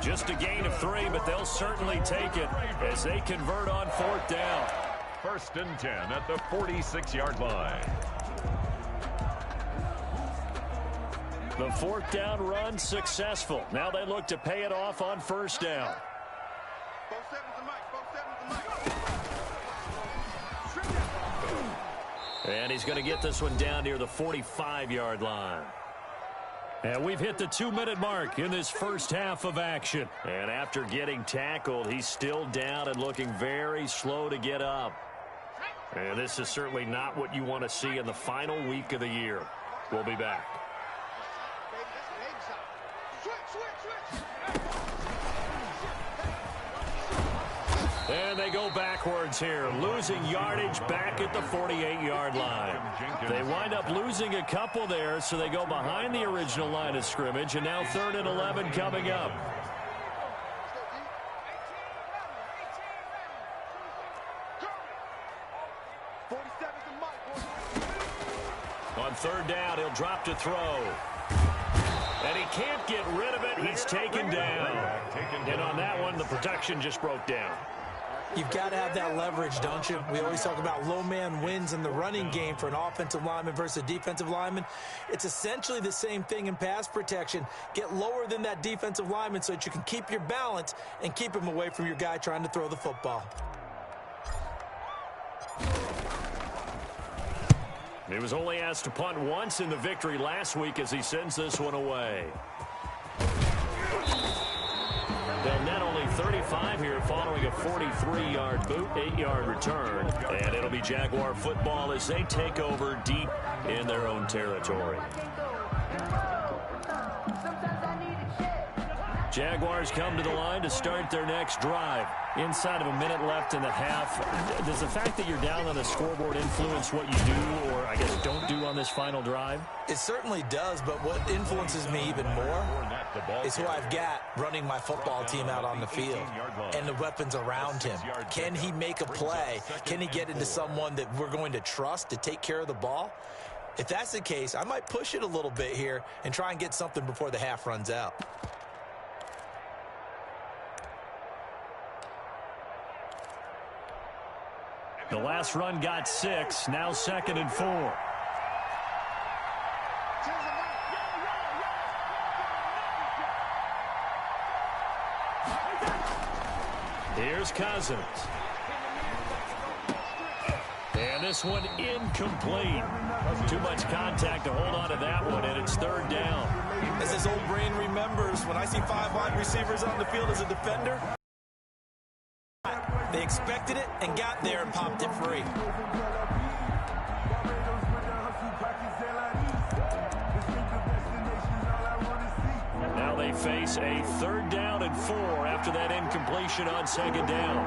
Just a gain of 3, but they'll certainly take it as they convert on 4th down. 1st and 10 at the 46-yard line. The 4th down run successful. Now they look to pay it off on 1st down. And he's going to get this one down near the 45-yard line. And we've hit the 2-minute mark in this first half of action. And after getting tackled, he's still down and looking very slow to get up. And this is certainly not what you want to see in the final week of the year. We'll be back. And they go backwards here, losing yardage back at the 48-yard line. They wind up losing a couple there, so they go behind the original line of scrimmage, and now 3rd and 11 coming up. On 3rd down, he'll drop to throw. And he can't get rid of it. He's taken down. And on that one, the protection just broke down. You've got to have that leverage, don't you? We always talk about low man wins in the running game for an offensive lineman versus a defensive lineman. It's essentially the same thing in pass protection. Get lower than that defensive lineman so that you can keep your balance and keep him away from your guy trying to throw the football. He was only asked to punt once in the victory last week as he sends this one away. They'll net only 35 here following a 43-yard boot, 8-yard return. And it'll be Jaguar football as they take over deep in their own territory. Jaguars come to the line to start their next drive. Inside of a minute left in the half, does the fact that you're down on the scoreboard influence what you do or, I guess, don't do on this final drive? It certainly does, but what influences me even more is who I've got running my football team out on the field and the weapons around him. Can he make a play? Can he get into someone that we're going to trust to take care of the ball? If that's the case, I might push it a little bit here and try and get something before the half runs out. The last run got 6, now 2nd and 4. Here's Cousins. And this one incomplete. Too much contact to hold on to that one, and it's 3rd down. As his old brain remembers, when I see 5 wide receivers on the field as a defender, they expected it and got there and popped it free. Now they face a 3rd down and 4 after that incompletion on 2nd down.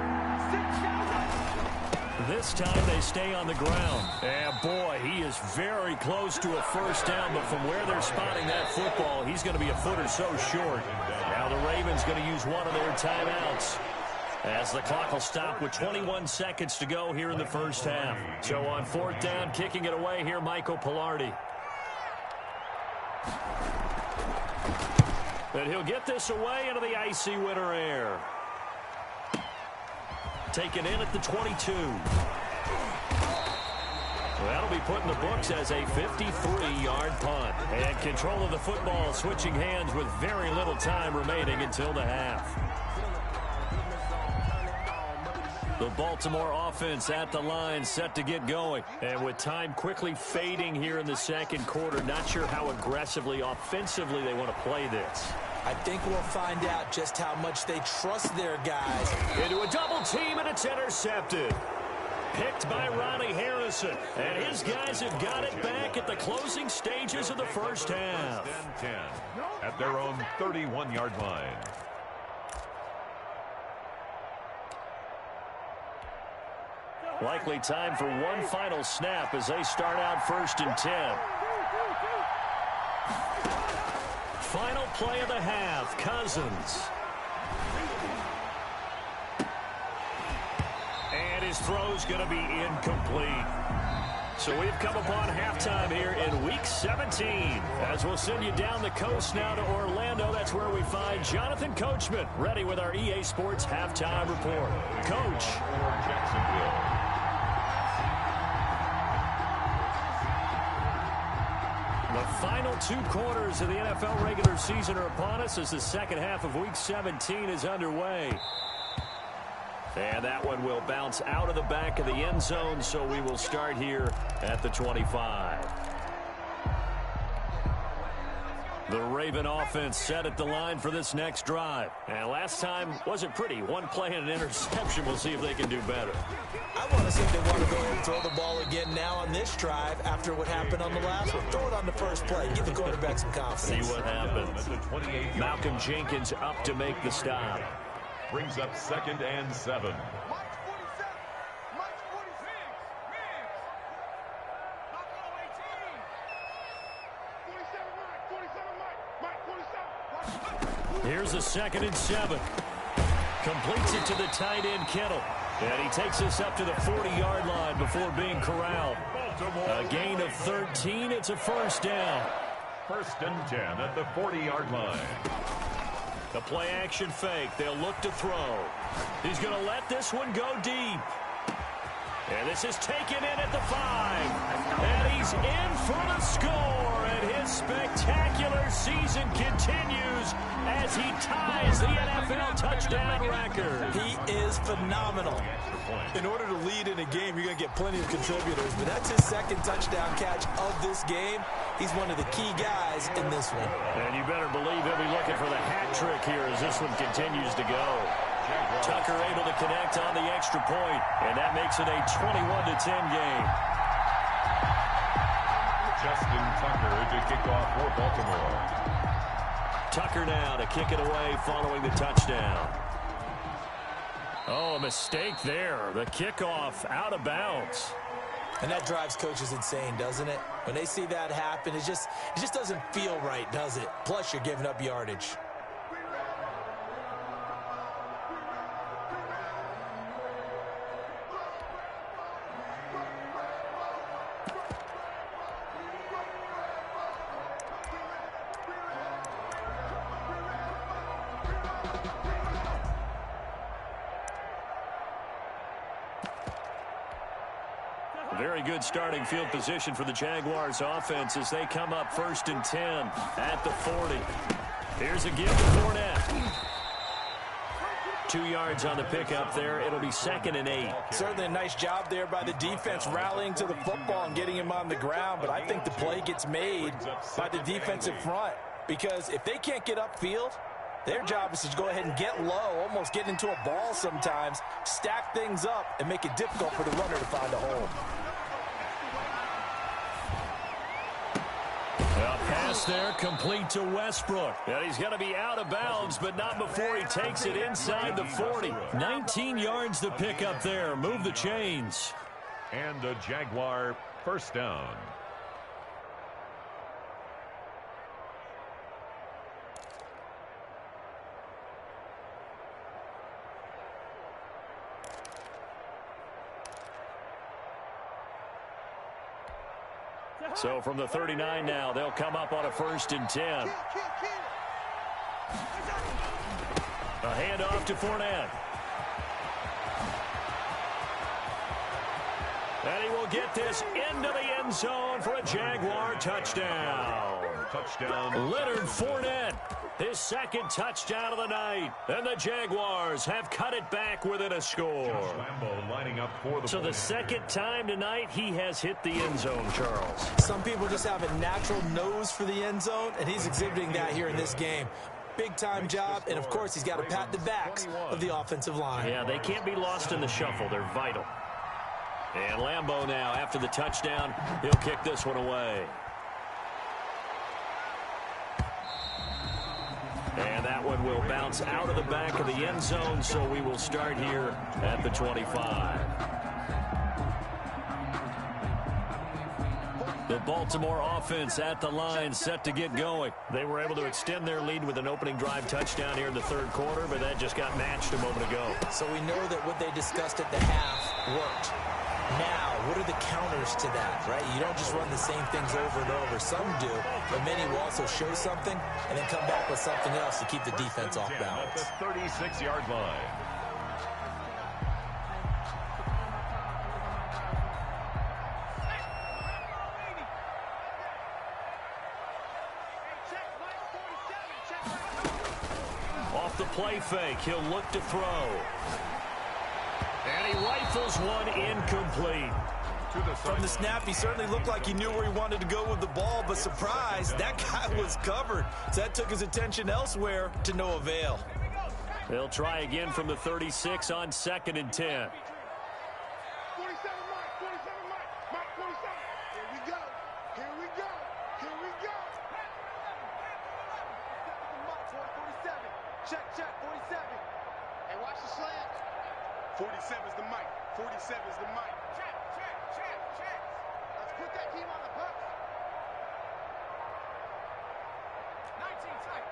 This time they stay on the ground. And boy, he is very close to a first down, but from where they're spotting that football, he's going to be a foot or so short. Now the Ravens going to use one of their timeouts, as the clock will stop with 21 seconds to go here in the first half. So on 4th down, kicking it away here, Michael Pilardi. And he'll get this away into the icy winter air. Taken in at the 22. That'll be put in the books as a 53-yard punt. And control of the football switching hands with very little time remaining until the half. The Baltimore offense at the line, set to get going. And with time quickly fading here in the second quarter, not sure how aggressively, offensively they want to play this. I think we'll find out just how much they trust their guys. Into a double team, and it's intercepted. Picked by Ronnie Harrison. And his guys have got it back at the closing stages of the first half. 10 at their own 31-yard line. Likely time for one final snap as they start out 1st and 10. Final play of the half, Cousins. And his throw's going to be incomplete. So we've come upon halftime here in Week 17. As we'll send you down the coast now to Orlando, that's where we find Jonathan Coachman, ready with our EA Sports Halftime Report. Coach. Jacksonville. The final 2 quarters of the NFL regular season are upon us as the second half of Week 17 is underway. And that one will bounce out of the back of the end zone, so we will start here at the 25. The Raven offense set at the line for this next drive. And last time wasn't pretty. One play and an interception. We'll see if they can do better. I want to see if they want to go ahead and throw the ball again now on this drive after what happened on the last one. Throw it on the first play. Give the quarterback some confidence. See what happens. Malcolm Jenkins up to make the stop. Brings up 2nd and 7. Here's a 2nd and 7. Completes it to the tight end, Kittle. And he takes us up to the 40-yard line before being corralled. A gain of 13. It's a first down. 1st and 10 at the 40-yard line. The play action fake. They'll look to throw. He's going to let this one go deep. And this is taken in at the 5. And he's in for the score. And his spectacular season continues as he ties the NFL touchdown record. He is phenomenal. In order to lead in a game, you're going to get plenty of contributors. But that's his 2nd touchdown catch of this game. He's one of the key guys in this one. And you better believe he'll be looking for the hat trick here as this one continues to go. Tucker able to connect on the extra point, and that makes it a 21-10 game. Justin Tucker to kick off for Baltimore. Tucker now to kick it away following the touchdown. Oh, a mistake there. The kickoff out of bounds. And that drives coaches insane, doesn't it? When they see that happen, it just doesn't feel right, does it? Plus, you're giving up yardage. Very good starting field position for the Jaguars offense as they come up 1st and 10 at the 40. Here's a give to Fournette. 2 yards on the pickup there. It'll be 2nd and 8. Certainly a nice job there by the defense rallying to the football and getting him on the ground, but I think the play gets made by the defensive front because if they can't get upfield, their job is to go ahead and get low, almost get into a ball sometimes, stack things up, and make it difficult for the runner to find a hole. A pass there complete to Westbrook. And he's going to be out of bounds, but not before he takes it inside the 40. 19 yards to pick up there. Move the chains. And a Jaguar first down. So from the 39 now, they'll come up on a 1st and 10. A handoff to Fournette. And he will get this into the end zone for a Jaguar touchdown. Leonard Fournette, his second touchdown of the night. And the Jaguars have cut it back within a score. Lining up for the so the second time tonight he has hit the end zone, Charles. Some people just have a natural nose for the end zone, and he's exhibiting that here in this game. Big-time job, and of course he's got to pat the backs of the offensive line. Yeah, they can't be lost in the shuffle. They're vital. And Lambeau now, after the touchdown, he'll kick this one away. And that one will bounce out of the back of the end zone, so we will start here at the 25. The Baltimore offense at the line, set to get going. They were able to extend their lead with an opening drive touchdown here in the third quarter, but that just got matched a moment ago. So we know that what they discussed at the half worked. Now, what are the counters to that, right? You don't just run the same things over and over. Some do, but many will also show something and then come back with something else to keep the defense off balance. At the 36-yard line. Off the play fake, he'll look to throw. And he rifles one incomplete. From the snap, he certainly looked like he knew where he wanted to go with the ball, but surprise, that guy was covered. So that took his attention elsewhere to no avail. They'll try again from the 36 on 2nd and 10. Check, 47. Hey, watch the slant. 47 is the mic. 47 is the mic. Check. Let's put that team on the bus. 19 tight.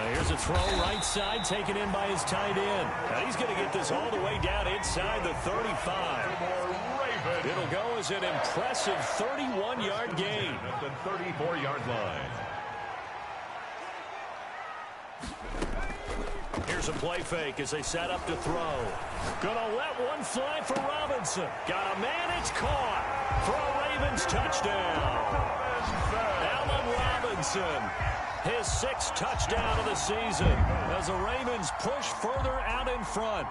19. Here's a throw right side, taken in by his tight end. And he's going to get this all the way down inside the 35. It'll go as an impressive 31-yard gain. At the 34-yard line. Here's a play fake as they set up to throw. Gonna let one fly for Robinson. Got a man, it's caught for a Ravens touchdown. Allen Robinson, his 6th touchdown of the season as the Ravens push further out in front.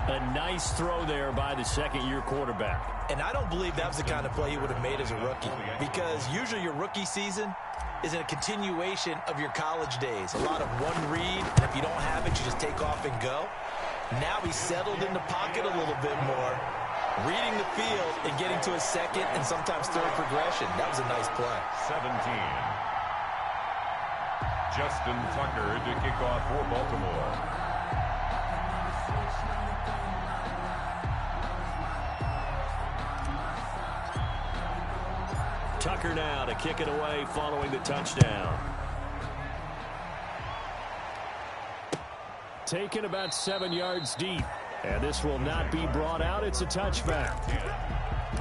A nice throw there by the second-year quarterback. And I don't believe that was the kind of play he would have made as a rookie, because usually your rookie season is a continuation of your college days. A lot of one read, and if you don't have it, you just take off and go. Now he's settled in the pocket a little bit more, reading the field and getting to his second and sometimes third progression. That was a nice play. 17. Justin Tucker to kick off for Baltimore. Tucker now to kick it away following the touchdown. Taken about 7 yards deep. And this will not be brought out. It's a touchback.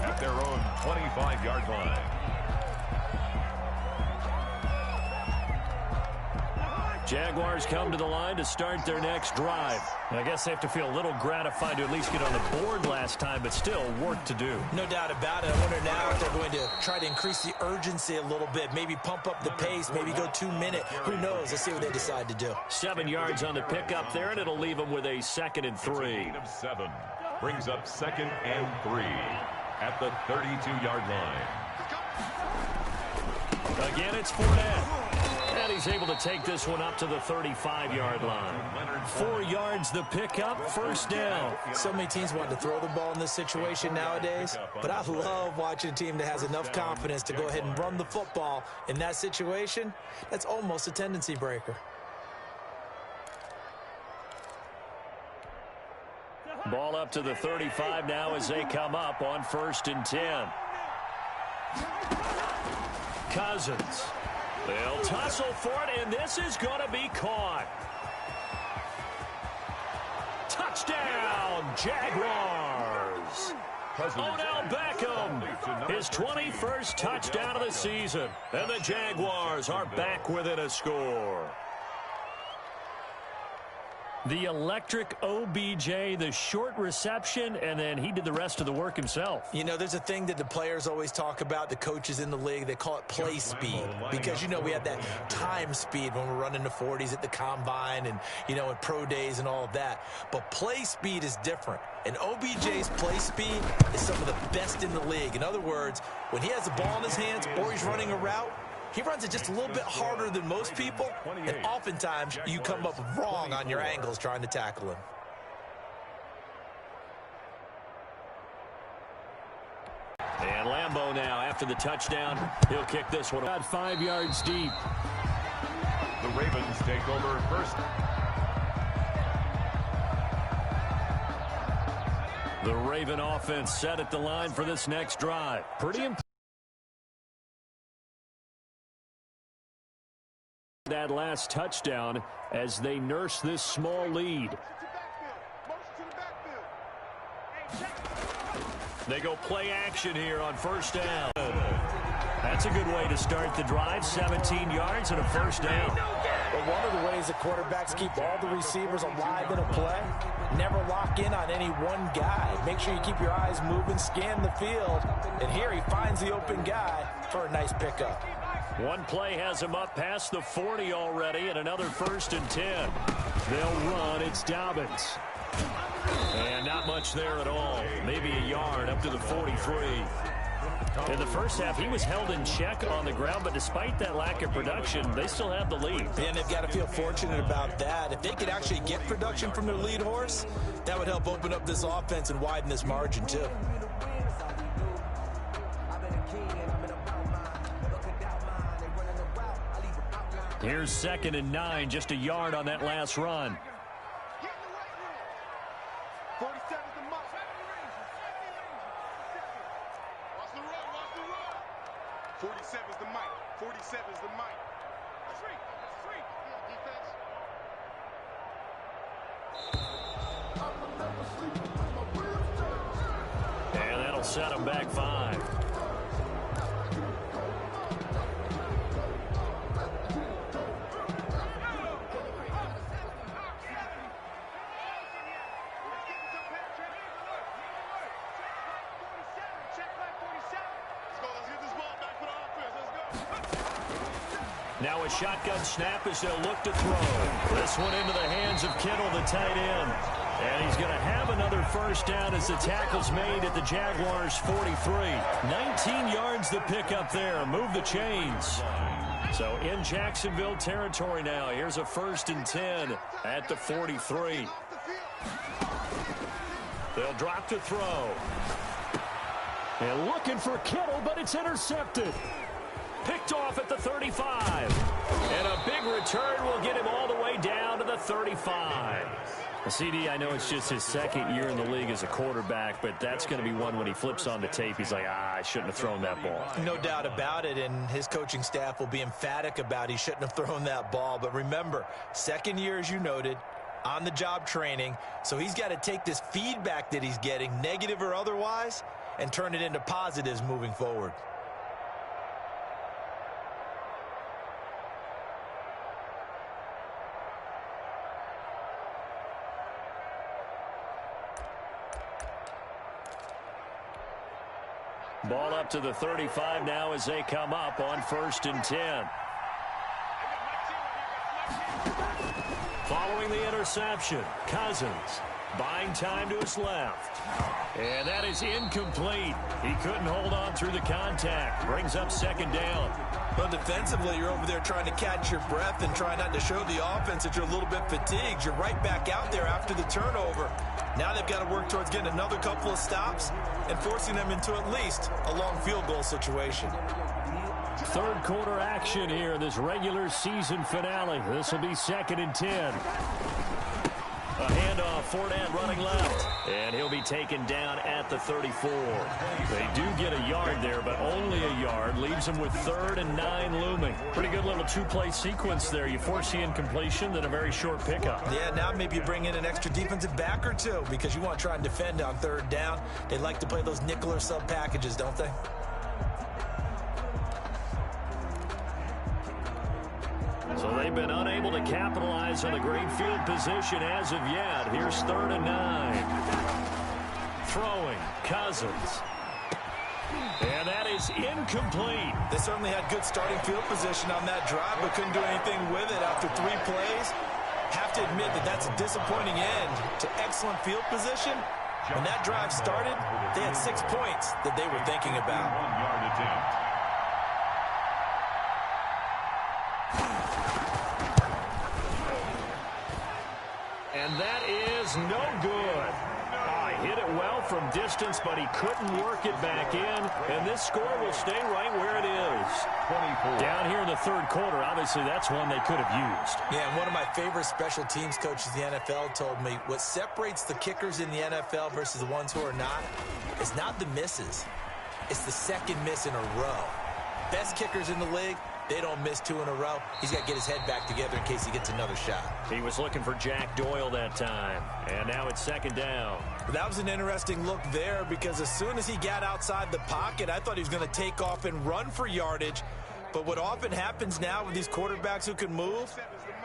At their own 25-yard line. Jaguars come to the line to start their next drive. I guess they have to feel a little gratified to at least get on the board last time, but still work to do. No doubt about it. I wonder now if they're going to try to increase the urgency a little bit, maybe pump up the pace, maybe go 2-minute. Who knows? Let's see what they decide to do. 7 yards on the pickup there, and it'll leave them with a 2nd and 3. Gain of 7 brings up 2nd and 3 at the 32-yard line. Again, it's Fournette. And he's able to take this one up to the 35-yard line. 4 yards the pickup, first down. So many teams want to throw the ball in this situation nowadays, but I love watching a team that has enough confidence to go ahead and run the football. In that situation, that's almost a tendency breaker. Ball up to the 35 now as they come up on 1st and 10. Cousins. They'll tussle for it, and this is going to be caught. Touchdown, Jaguars. Odell Beckham, his 21st touchdown of the season. And the Jaguars are back within a score. The electric OBJ, the short reception, and then he did the rest of the work himself. You know, there's a thing that the players always talk about, the coaches in the league, they call it play speed. Because, you know, we have that time speed when we're running the 40s at the combine and, you know, at pro days and all of that. But play speed is different. And OBJ's play speed is some of the best in the league. In other words, when he has the ball in his hands or he's running a route, he runs it just a little bit harder than most people, and oftentimes you come up wrong on your angles trying to tackle him. And Lambeau now, after the touchdown, he'll kick this one about 5 yards deep. The Ravens take over first. The Raven offense set at the line for this next drive. Pretty important. That last touchdown as they nurse this small lead. They go play action here on first down. That's a good way to start the drive. 17 yards and a first down. But one of the ways that quarterbacks keep all the receivers alive in a play, never lock in on any one guy. Make sure you keep your eyes moving, scan the field. And here he finds the open guy for a nice pickup. One play has him up past the 40 already, and another 1st and 10. They'll run. It's Dobbins. And not much there at all. Maybe a yard up to the 43. In the first half, he was held in check on the ground, but despite that lack of production, they still have the lead. And they've got to feel fortunate about that. If they could actually get production from their lead horse, that would help open up this offense and widen this margin, too. Here's 2nd and 9, just a yard on that last run. 47's the mark. Watch the run, watch the run. 47's the mic, 47's the mic. That's free. Defense. And that'll set them back 5. Now a shotgun snap as they'll look to throw. This one into the hands of Kittle, the tight end. And he's going to have another first down as the tackle's made at the Jaguars' 43. 19 yards to pick up there. Move the chains. So in Jacksonville territory now. Here's a 1st and 10 at the 43. They'll drop to throw. And looking for Kittle, but it's intercepted. Picked off at the 35. And a big return will get him all the way down to the 35. CD, I know it's just his 2nd year in the league as a quarterback, but that's going to be one when he flips on the tape. He's like, I shouldn't have thrown that ball. No doubt about it, and his coaching staff will be emphatic about he shouldn't have thrown that ball. But remember, 2nd year, as you noted, on-the-job training, so he's got to take this feedback that he's getting, negative or otherwise, and turn it into positives moving forward. Ball up to the 35 now as they come up on 1st and 10. Following the interception, Cousins buying time to his left. And that is incomplete. He couldn't hold on through the contact. Brings up 2nd down. Well, defensively, you're over there trying to catch your breath and try not to show the offense that you're a little bit fatigued. You're right back out there after the turnover. Now they've got to work towards getting another couple of stops and forcing them into at least a long field goal situation. 3rd quarter action here in this regular season finale. This will be 2nd and 10. A handoff, Fournette running left. And he'll be taken down at the 34. They do get a yard there, but only a yard. Leaves them with 3rd and 9 looming. Pretty good little 2-play sequence there. You force the incompletion, then a very short pickup. Yeah, now maybe you bring in an extra defensive back or two because you want to try and defend on 3rd down. They like to play those nickel or sub packages, don't they? So they've been unable to capitalize on the great field position as of yet. Here's 3rd and 9. Throwing, Cousins. And that is incomplete. They certainly had good starting field position on that drive, but couldn't do anything with it after 3 plays. Have to admit that that's a disappointing end to excellent field position. When that drive started, they had 6 points that they were thinking about. 1-yard attempt. And that is no good. Hit it well from distance, but he couldn't work it back in. And this score will stay right where it is. 24. Down here in the 3rd quarter, obviously that's one they could have used. Yeah, and one of my favorite special teams coaches in the NFL told me what separates the kickers in the NFL versus the ones who are not is not the misses. It's the second miss in a row. Best kickers in the league, they don't miss 2 in a row. He's got to get his head back together in case he gets another shot. He was looking for Jack Doyle that time. And now it's 2nd down. That was an interesting look there because as soon as he got outside the pocket, I thought he was going to take off and run for yardage. But what often happens now with these quarterbacks who can move,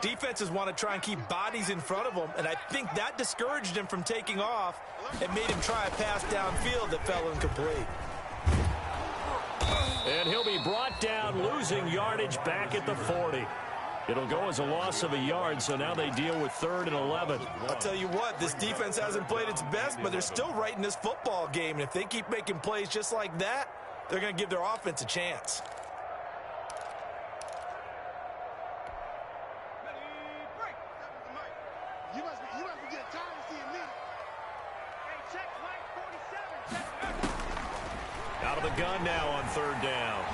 defenses want to try and keep bodies in front of them. And I think that discouraged him from taking off and made him try a pass downfield that fell incomplete. And he'll be brought down, losing yardage back at the 40. It'll go as a loss of a yard, so now they deal with 3rd and 11. I'll tell you what, this defense hasn't played its best, but they're still right in this football game. And if they keep making plays just like that, they're going to give their offense a chance. You must be getting tired of seeing me. Hey, check flight 47. Out of the gun now on 3rd down.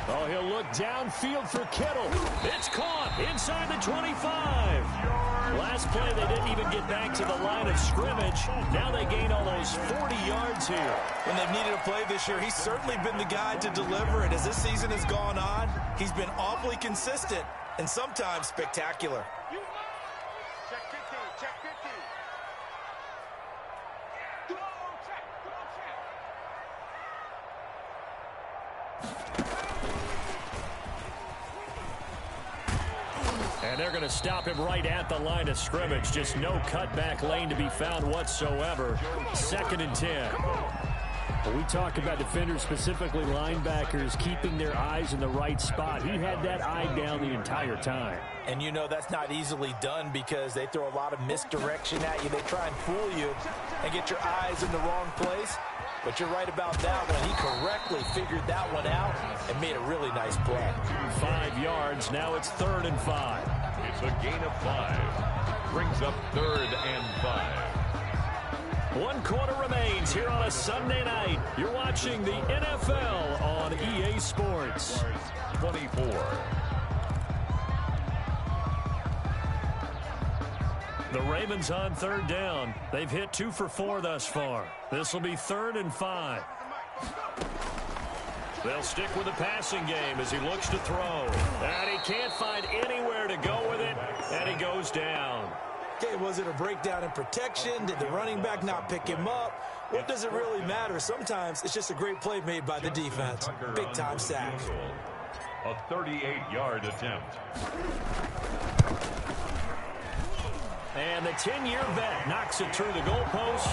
Oh, he'll look downfield for Kittle. It's caught inside the 25. Last play, they didn't even get back to the line of scrimmage. Now they gain almost 40 yards here. When they've needed a play this year, he's certainly been the guy to deliver it. As this season has gone on, he's been awfully consistent and sometimes spectacular. Check 15, check 15. Go, check, go, check. And they're going to stop him right at the line of scrimmage. Just no cutback lane to be found whatsoever. 2nd and 10. When we talk about defenders, specifically linebackers, keeping their eyes in the right spot. He had that eye down the entire time. And you know that's not easily done because they throw a lot of misdirection at you. They try and fool you and get your eyes in the wrong place. But you're right about that one. He correctly figured that one out and made a really nice play. 5 yards. Now it's 3rd and 5. It's a gain of 5. Brings up 3rd and 5. 1 quarter remains here on a Sunday night. You're watching the NFL on EA Sports. 24. The Ravens on 3rd down. They've hit 2 for 4 thus far. This will be 3rd and 5. They'll stick with the passing game as he looks to throw. And he can't find anywhere to go with it, and he goes down. Okay, was it a breakdown in protection? Did the running back not pick him up? What does it really matter? Sometimes it's just a great play made by the defense. Big-time sack. A 38-yard attempt. And the 10-year vet knocks it through the goalpost,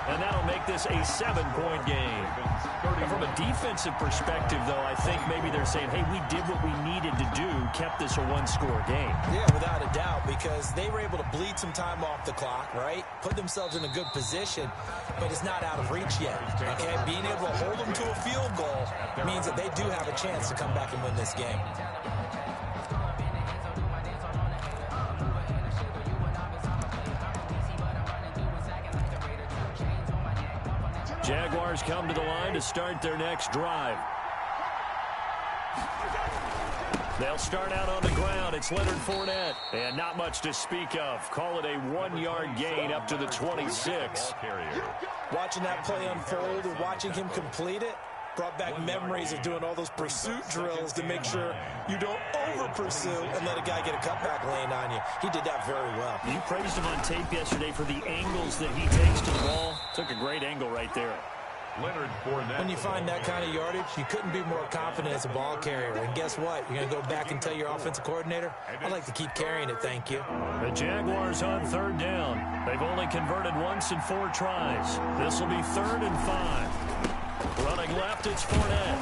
and that'll make this a 7-point game. From a defensive perspective, though, I think maybe they're saying, hey, we did what we needed to do, kept this a 1-score game. Yeah, without a doubt, because they were able to bleed some time off the clock, right? Put themselves in a good position, but it's not out of reach yet, okay? Being able to hold them to a field goal means that they do have a chance to come back and win this game. Jaguars come to the line to start their next drive. They'll start out on the ground. It's Leonard Fournette. And not much to speak of. Call it a 1-yard gain up to the 26. Watching that play unfold and watching him complete it brought back memories of doing all those pursuit drills to make sure you don't over-pursue and let a guy get a cutback lane on you. He did that very well. You praised him on tape yesterday for the angles that he takes to the ball. Took a great angle right there. When you find that kind of yardage, you couldn't be more confident as a ball carrier. And guess what? You're going to go back and tell your offensive coordinator, I'd like to keep carrying it, thank you. The Jaguars on third down. They've only converted once in 4 tries. This will be 3rd and 5. Running left, it's Fournette.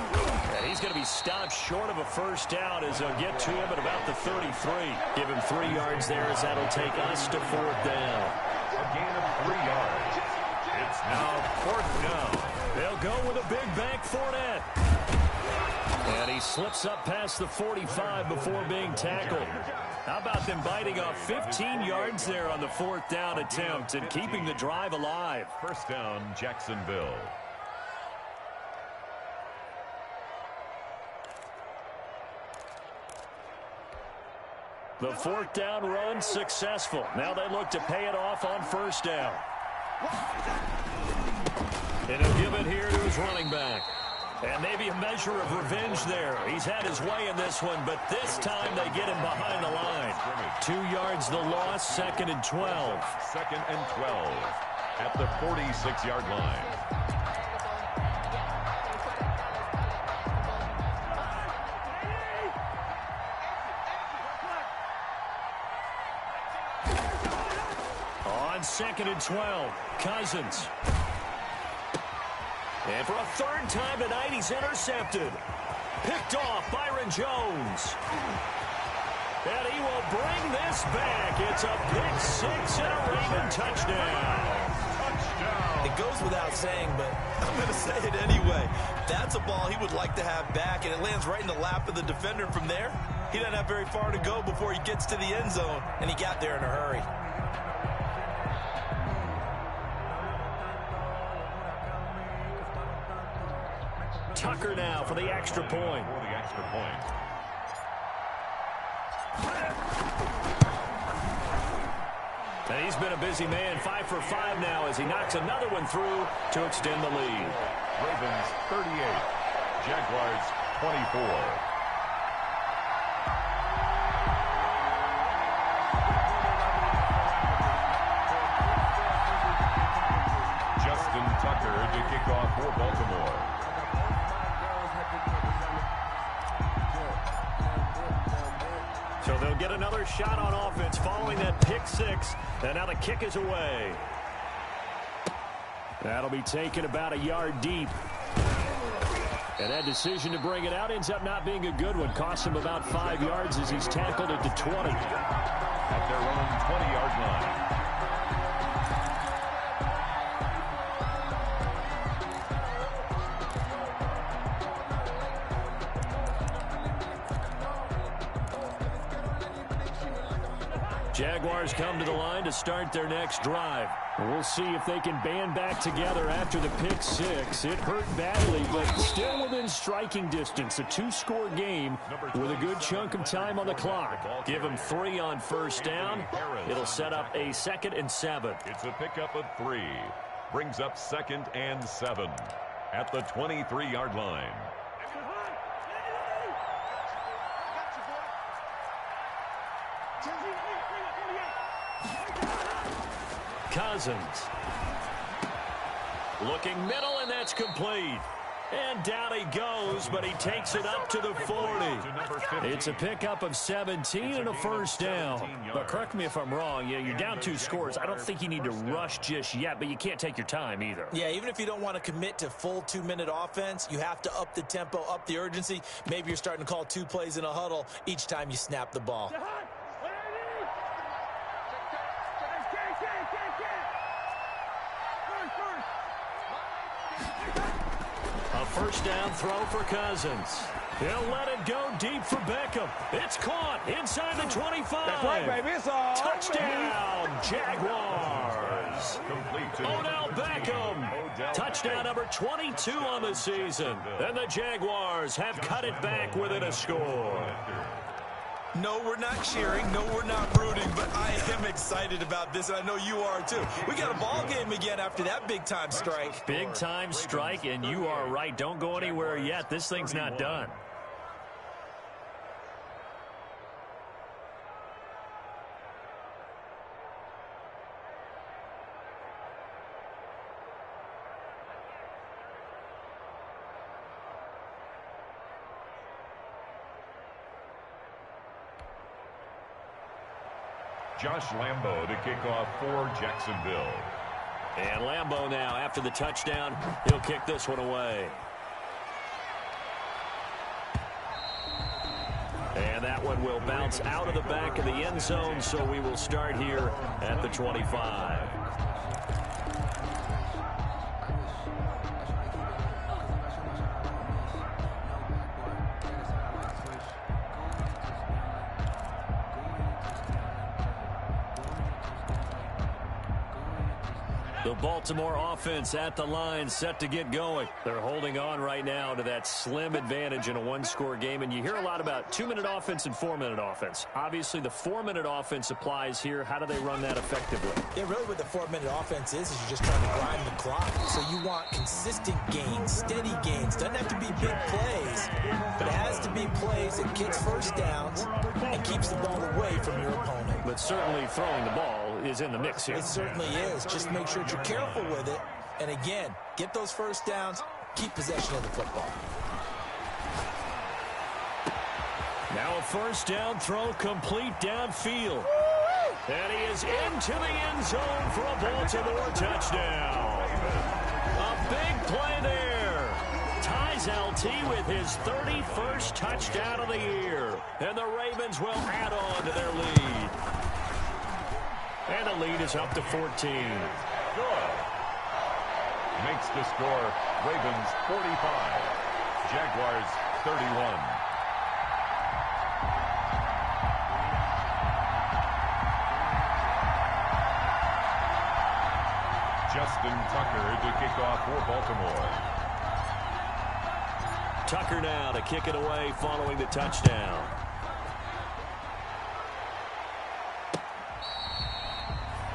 And he's going to be stopped short of a first down as they'll get to him at about the 33. Give him 3 yards there as that'll take us to 4th down. A gain of 3 yards. It's now 4th down. They'll go with a big back Fournette. And he slips up past the 45 before being tackled. How about them biting off 15 yards there on the 4th down attempt and keeping the drive alive? First down, Jacksonville. The 4th down run successful. Now they look to pay it off on first down. And he'll give it here to his running back. And maybe a measure of revenge there. He's had his way in this one, but this time they get him behind the line. 2 yards the loss, 2nd and 12. 2nd and 12 at the 46-yard line. On 2nd and 12, Cousins. And for a 3rd time tonight, he's intercepted. Picked off Byron Jones. And he will bring this back. It's a pick 6 and a Raven touchdown. It goes without saying, but I'm going to say it anyway. That's a ball he would like to have back, and it lands right in the lap of the defender. From there, he doesn't have very far to go before he gets to the end zone, and he got there in a hurry. Tucker now for the extra point. And he's been a busy man, 5 for 5 now as he knocks another one through to extend the lead. Ravens 38, Jaguars 24. Justin Tucker to kick off for Baltimore. So they'll get another shot on offense following that pick 6. And now the kick is away. That'll be taken about a yard deep. And that decision to bring it out ends up not being a good one. Costs him about 5 yards as he's tackled at the 20. At their own 20-yard line. Jaguars come to the line to start their next drive. We'll see if they can band back together after the pick 6. It hurt badly, but still within striking distance. A 2-score game with a good chunk of time on the clock. Give them 3 on first down. It'll set up a 2nd and 7. It's a pickup of 3. Brings up 2nd and 7 at the 23-yard line. Cousins. Looking middle, and that's complete. And down he goes, but he takes it up to the 40. It's a pickup of 17 and a first down. But correct me if I'm wrong, you're down 2 scores. I don't think you need to rush just yet, but you can't take your time either. Yeah, even if you don't want to commit to full 2-minute offense, you have to up the tempo, up the urgency. Maybe you're starting to call 2 plays in a huddle each time you snap the ball. A first down throw for Cousins. He'll let it go deep for Beckham. It's caught inside the 25. That's right, baby. It's all touchdown, Jaguars. Odell Beckham. Touchdown number 22 on the season. And the Jaguars have cut it back within a score. No, we're not cheering. No, we're not rooting. But I am excited about this, and I know you are too. We got a ball game again after that big-time strike. Big-time strike, and you are right. Don't go anywhere yet. This thing's not done. Josh Lambo to kick off for Jacksonville. And Lambo now, after the touchdown, he'll kick this one away. And that one will bounce out of the back of the end zone, so we will start here at the 25. The Baltimore offense at the line, set to get going. They're holding on right now to that slim advantage in a one-score game. And you hear a lot about 2-minute offense and 4-minute offense. Obviously, the 4-minute offense applies here. How do they run that effectively? Yeah, really what the 4-minute offense is you're just trying to grind the clock. So you want consistent gains, steady gains. Doesn't have to be big plays, but it has to be plays that gets first downs and keeps the ball away from your opponent. But certainly throwing the ball is in the mix here. It certainly is. Just make sure you're careful with it. And again, get those first downs, keep possession of the football. Now a first down throw complete downfield. And he is into the end zone for a Baltimore touchdown. A big play there. Ties LT with his 31st touchdown of the year. And the Ravens will add on to their lead. And the lead is up to 14. Good. Makes the score Ravens 45, Jaguars 31. Justin Tucker to kick off for Baltimore. Tucker now to kick it away following the touchdown.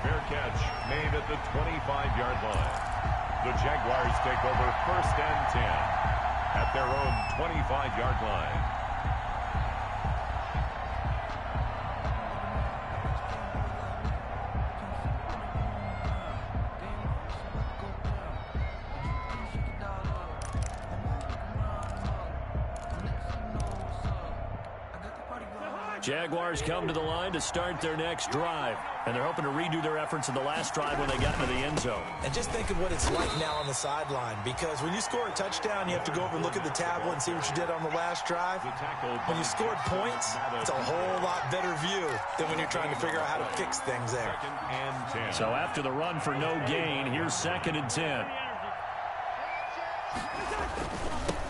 Fair catch made at the 25-yard line. The Jaguars take over 1st and 10 at their own 25-yard line. Jaguars come to the line to start their next drive. And they're hoping to redo their efforts in the last drive when they got into the end zone. And just think of what it's like now on the sideline. Because when you score a touchdown, you have to go over and look at the tablet and see what you did on the last drive. When you scored points, it's a whole lot better view than when you're trying to figure out how to fix things there. So after the run for no gain, here's 2nd and 10.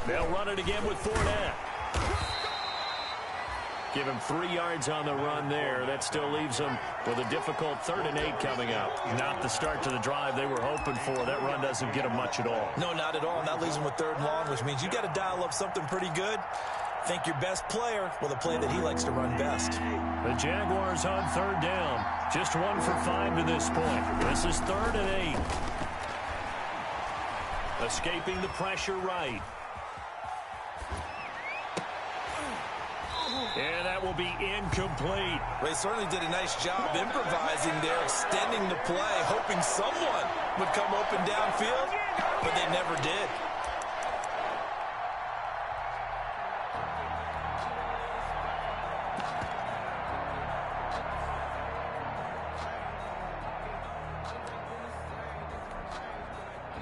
They'll run it again with Fournette. Give him 3 yards on the run there. That still leaves them with a difficult 3rd and 8 coming up. Not the start to the drive they were hoping for. That run doesn't get them much at all. No, not at all. And that leaves them with 3rd and long, which means you got to dial up something pretty good. Think your best player with a play that he likes to run best. The Jaguars on 3rd down. Just 1 for 5 to this point. This is 3rd and 8. Escaping the pressure right. And that will be incomplete. They certainly did a nice job improvising there, extending the play, hoping someone would come open downfield, but they never did.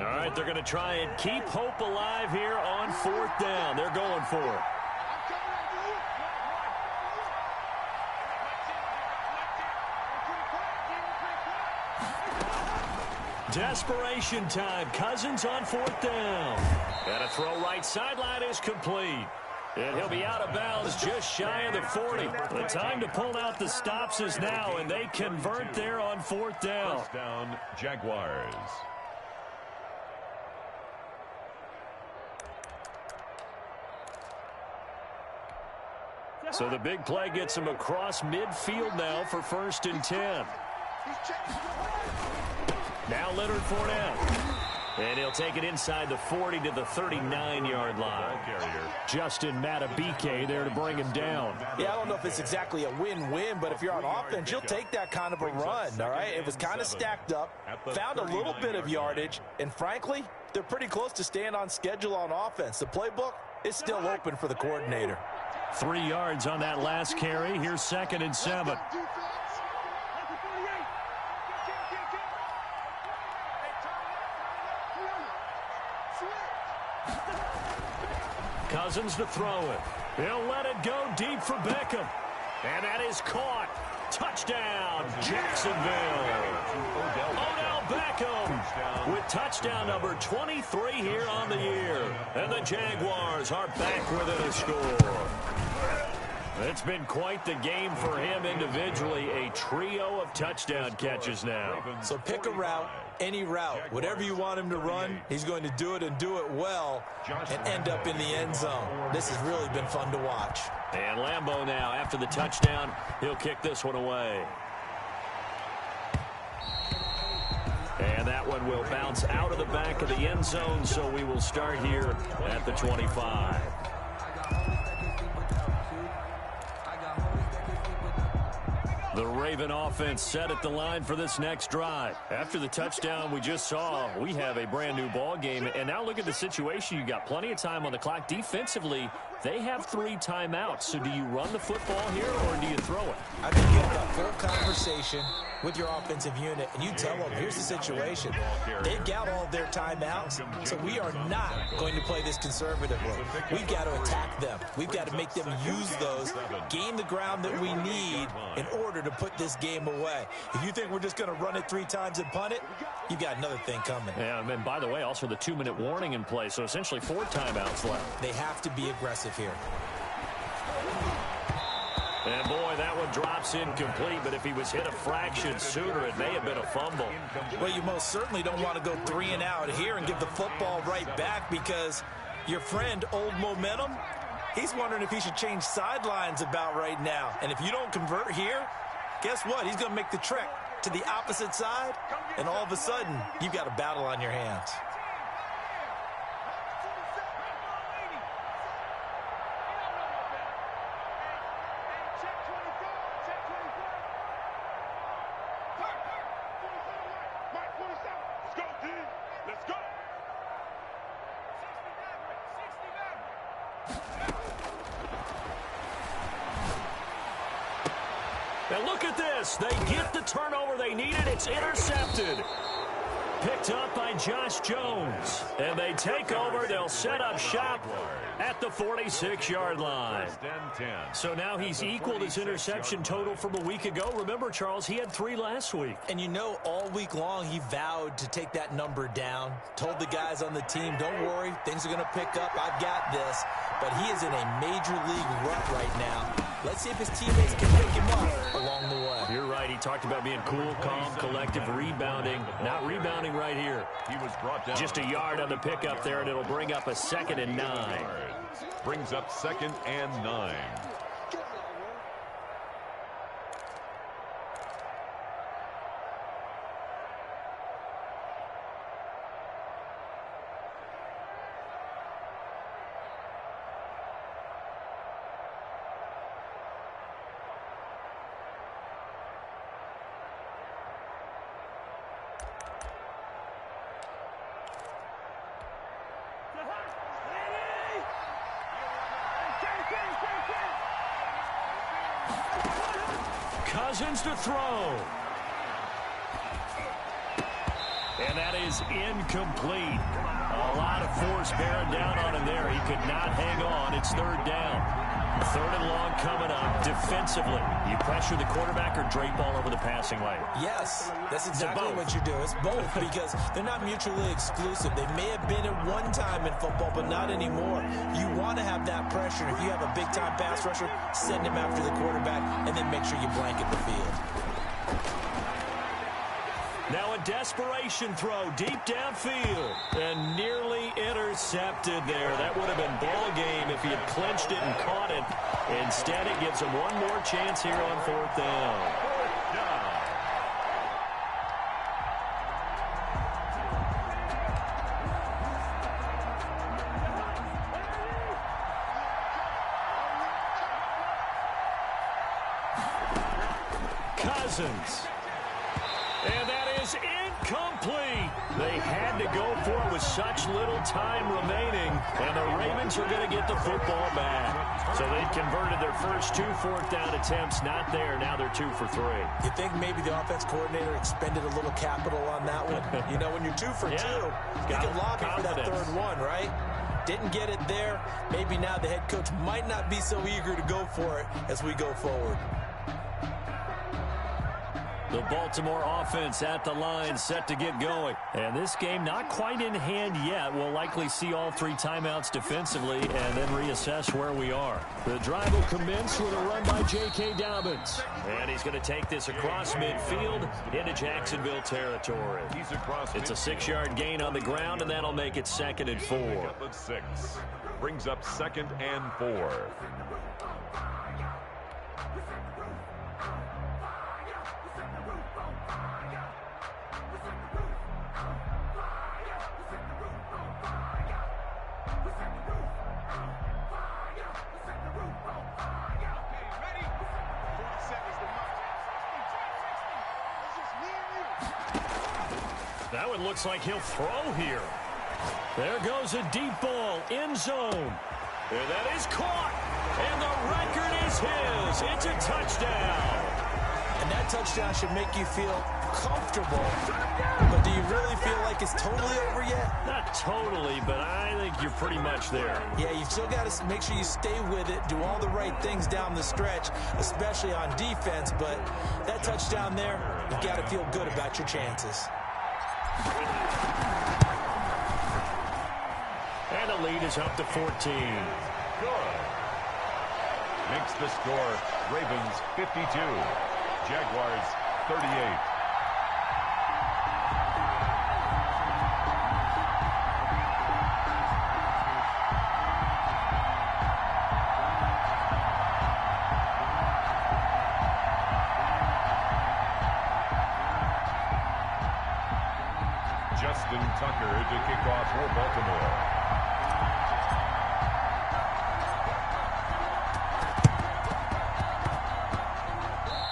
All right, they're going to try and keep hope alive here on 4th down. They're going for it. Desperation time. Cousins on 4th down. And a throw right sideline is complete. And he'll be out of bounds just shy of the 40. The time to pull out the stops is now, and they convert there on 4th down. 1st down, Jaguars. So the big play gets him across midfield now for 1st and 10. Now Leonard Fournette. And he'll take it inside the 40 to the 39-yard line. Justin Matabike there to bring him down. Yeah, I don't know if it's exactly a win-win, but if you're on offense, you'll take that kind of a run, all right? It was kind of stacked up, found a little bit of yardage, and frankly, they're pretty close to staying on schedule on offense. The playbook is still open for the coordinator. 3 yards on that last carry. Here's 2nd and 7. Cousins to throw it. He'll let it go deep for Beckham. And that is caught. Touchdown, Jacksonville. Odell Beckham with touchdown number 23 here on the year. And the Jaguars are back within a score. It's been quite the game for him individually. A trio of touchdown catches now. So pick a route, any route. Whatever you want him to run, he's going to do it and do it well and end up in the end zone. This has really been fun to watch. And Lambeau now, after the touchdown, he'll kick this one away. And that one will bounce out of the back of the end zone, so we will start here at the 25. The Raven offense set at the line for this next drive. After the touchdown we just saw, we have a brand new ball game. And now look at the situation. You got plenty of time on the clock. Defensively, they have 3 timeouts. So do you run the football here or do you throw it? I think you have that full conversation with your offensive unit, and you tell them, here's the situation. They've got all their timeouts, so we are not going to play this conservatively. We've got to attack them. We've got to make them use those, gain the ground that we need in order to put this game away. If you think we're just going to run it 3 times and punt it, you've got another thing coming. Yeah, and by the way, also the 2-minute warning in play, so essentially 4 timeouts left. They have to be aggressive here. And boy, that one drops incomplete, but if he was hit a fraction sooner, it may have been a fumble. Well, you most certainly don't want to go 3 and out here and give the football right back, because your friend, Old Momentum, he's wondering if he should change sidelines about right now. And if you don't convert here, guess what? He's going to make the trek to the opposite side, and all of a sudden, you've got a battle on your hands. And look at this. They get the turnover they needed. It's intercepted. Picked up by Josh Jones. And they take over. They'll set up shop at the 46-yard line. So now he's equaled his interception total from a week ago. Remember, Charles, he had 3 last week. And you know, all week long he vowed to take that number down. Told the guys on the team, don't worry, things are going to pick up. I've got this. But he is in a major league rut right now. Let's see if his teammates can pick him up along the way. You're right. He talked about being cool, calm, collective, rebounding. Not rebounding right here. He was brought down. Just a yard on the pickup there, and it'll bring up a 2nd and 9. Brings up 2nd and 9. Cousins to throw. And that is incomplete. A lot of force bearing down on him there. He could not hang on. It's 3rd down. 3rd and long coming up. Defensively, you pressure the quarterback or drape all over the passing lane? Yes, that's exactly what you do. It's both, because they're not mutually exclusive. They may have been at one time in football, but not anymore. You want to have that pressure. If you have a big-time pass rusher, send him after the quarterback, and then make sure you blanket the field. Now a desperation throw deep downfield and nearly intercepted there. That would have been ball game if he had clinched it and caught it. Instead, it gives him one more chance here on 4th down. Cousins. And that is incomplete. They had to go for it with such little time remaining. And the Ravens are going to get the football back. So they converted their first 2 4th down attempts. Not there. Now they're 2 for 3. You think maybe the offense coordinator expended a little capital on that one? You know, when you're 2 for 2, you can lobby for that 3rd one, right? Didn't get it there. Maybe now the head coach might not be so eager to go for it as we go forward. The Baltimore offense at the line, set to get going. And this game not quite in hand yet. We'll likely see all 3 timeouts defensively and then reassess where we are. The drive will commence with a run by J.K. Dobbins. And he's going to take this across midfield into Jacksonville territory. It's a 6-yard gain on the ground, and that'll make it 2nd and 4. 6. Brings up 2nd and 4. That one looks like he'll throw here. There goes a deep ball, end zone. And that is caught. And the record is his. It's a touchdown. And that touchdown should make you feel comfortable. But do you really feel like it's totally over yet? Not totally, but I think you're pretty much there. Yeah, you've still got to make sure you stay with it, do all the right things down the stretch, especially on defense. But that touchdown there, you've got to feel good about your chances. And the lead is up to 14. Good. Makes the score Ravens 52, Jaguars 38. Justin Tucker to kick off for Baltimore.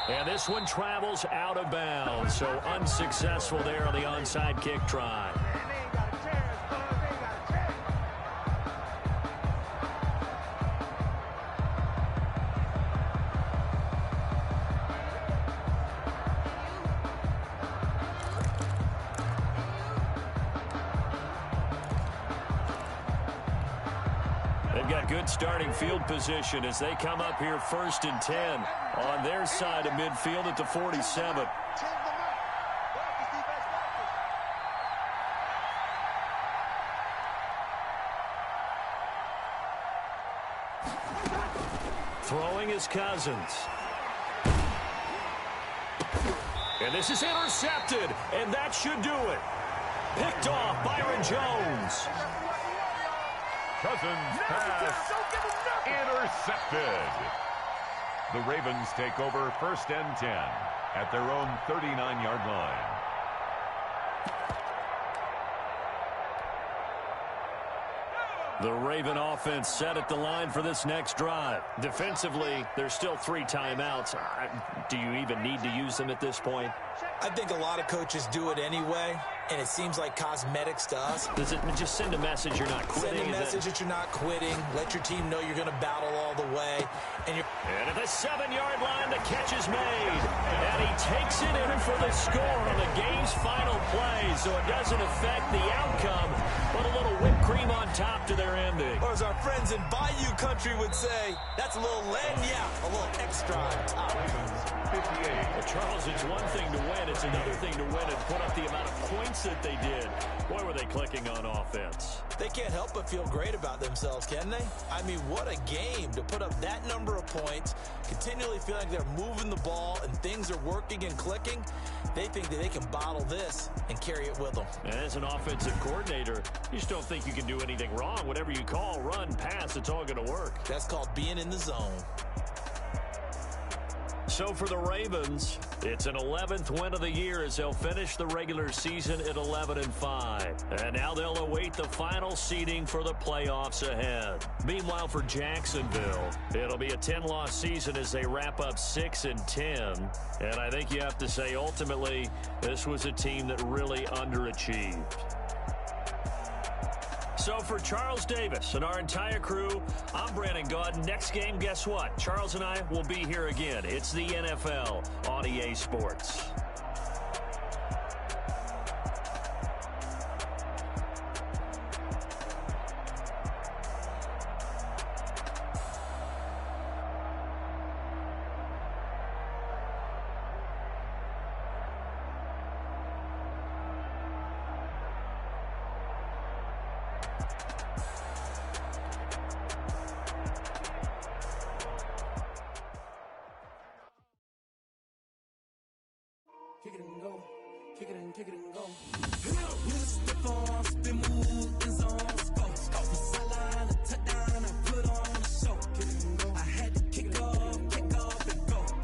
And this one travels out of bounds, so unsuccessful there on the onside kick try. They've got good starting field position as they come up here 1st and 10 on their side of midfield at the 47. Throwing is Cousins. And this is intercepted, and that should do it. Picked off Byron Jones. Cousins pass intercepted. The Ravens take over 1st and 10 at their own 39-yard line. The Raven offense set at the line for this next drive. Defensively, there's still 3 timeouts. Do you even need to use them at this point? I think a lot of coaches do it anyway, and it seems like cosmetics to us. Does it just send a message you're not quitting? Send a message that you're not quitting. Let your team know you're going to battle all the way. And at the 7-yard line, the catch is made. And he takes it in for the score on the game's final play, so it doesn't affect the outcome, but a little whipped cream on top to their ending. Or as our friends in Bayou Country would say, that's a little a little extra on top. Well, Charles, it's one thing to win. It's another thing to win and put up the amount of points that they did. Boy, were they clicking on offense. They can't help but feel great about themselves, can they? I mean, what a game to put up that number of points, continually feel like they're moving the ball and things are working and clicking. They think that they can bottle this and carry it with them. And as an offensive coordinator, you just don't think you can do anything wrong. Whatever you call, run, pass, it's all going to work. That's called being in the zone. So for the Ravens, it's an 11th win of the year as they'll finish the regular season at 11-5. And now they'll await the final seeding for the playoffs ahead. Meanwhile, for Jacksonville, it'll be a 10-loss season as they wrap up 6-10. And I think you have to say, ultimately, this was a team that really underachieved. So for Charles Davis and our entire crew, I'm Brandon Gaudin. Next game, guess what? Charles and I will be here again. It's the NFL on EA Sports. Kick it and go. Kick it and go. With a stiff arm, spin move, in zone, scope. From sideline to touchdown, I put on a show. Kick it and go. I had to kick off and go.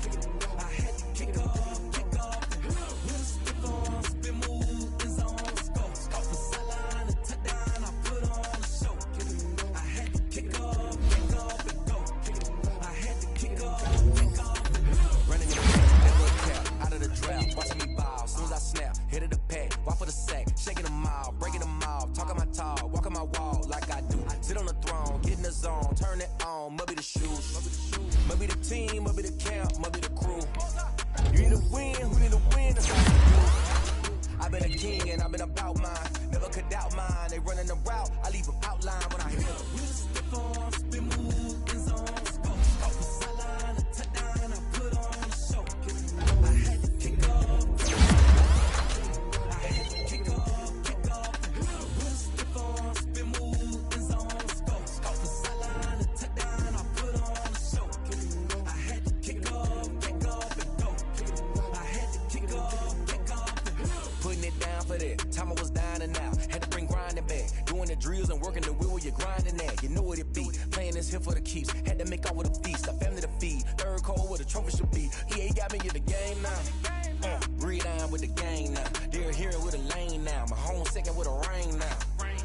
Kick it and go. I had to kick off and go. With a stiff arm, spin move, in zone, scope. From sideline to touchdown, I put on a show. Kick it and go. I had to kick off and go. Kick it and go. I had to kick off and go. Running the pass, never cap, out of the drought, watching me ball. Soon as I snap, hit of the pack, walk for the sack, shaking them all, breaking them off, talking my talk, walking my wall like I do. Sit on the throne, get in the zone, turn it on, must be the shoes, must be the team, must be the camp, must be the crew. You need to win, who need to win? That's how you do. I've been a king and I've been about mine, never could doubt mine. They running the route, I leave them outline when I hit them. With a stiff arm, spin move, in zone, scope. From sideline to touchdown, I put on a show. I had to kick off. I had to kick off. With a stiff arm, spin move, in zone, scope. From sideline to touchdown, I put on a show. I had to kick off and go. I had to kick off and go. Putting it down for that. Time I was dying and out. Had to bring grinding back. Doing the drills and working the wheel where you're grinding at. You know what it be. Playing this here for the keeps. Had to make out with a feast. A family to feed. Third cold where the trophy should be. EA got me in the game now. Breathe down with the gang now. They're hearing with a lane now. My home second with a rain now.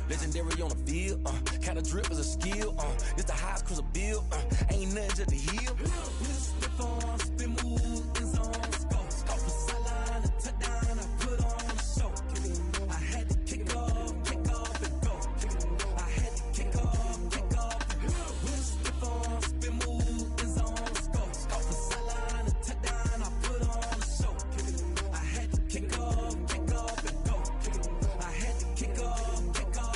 Legendary on the field. Kind of drip is a skill. This the highest cruiser bill. Ain't nothing to the hill. With a stiff arm, spin move, in zone, scope. From sideline to touchdown, I put on a show. I had to kick off and go. I had to kick off. With a stiff arm, spin move, in zone, scope. From sideline to touchdown, I put on a show. I had to kick off and go. I had to kick off and go.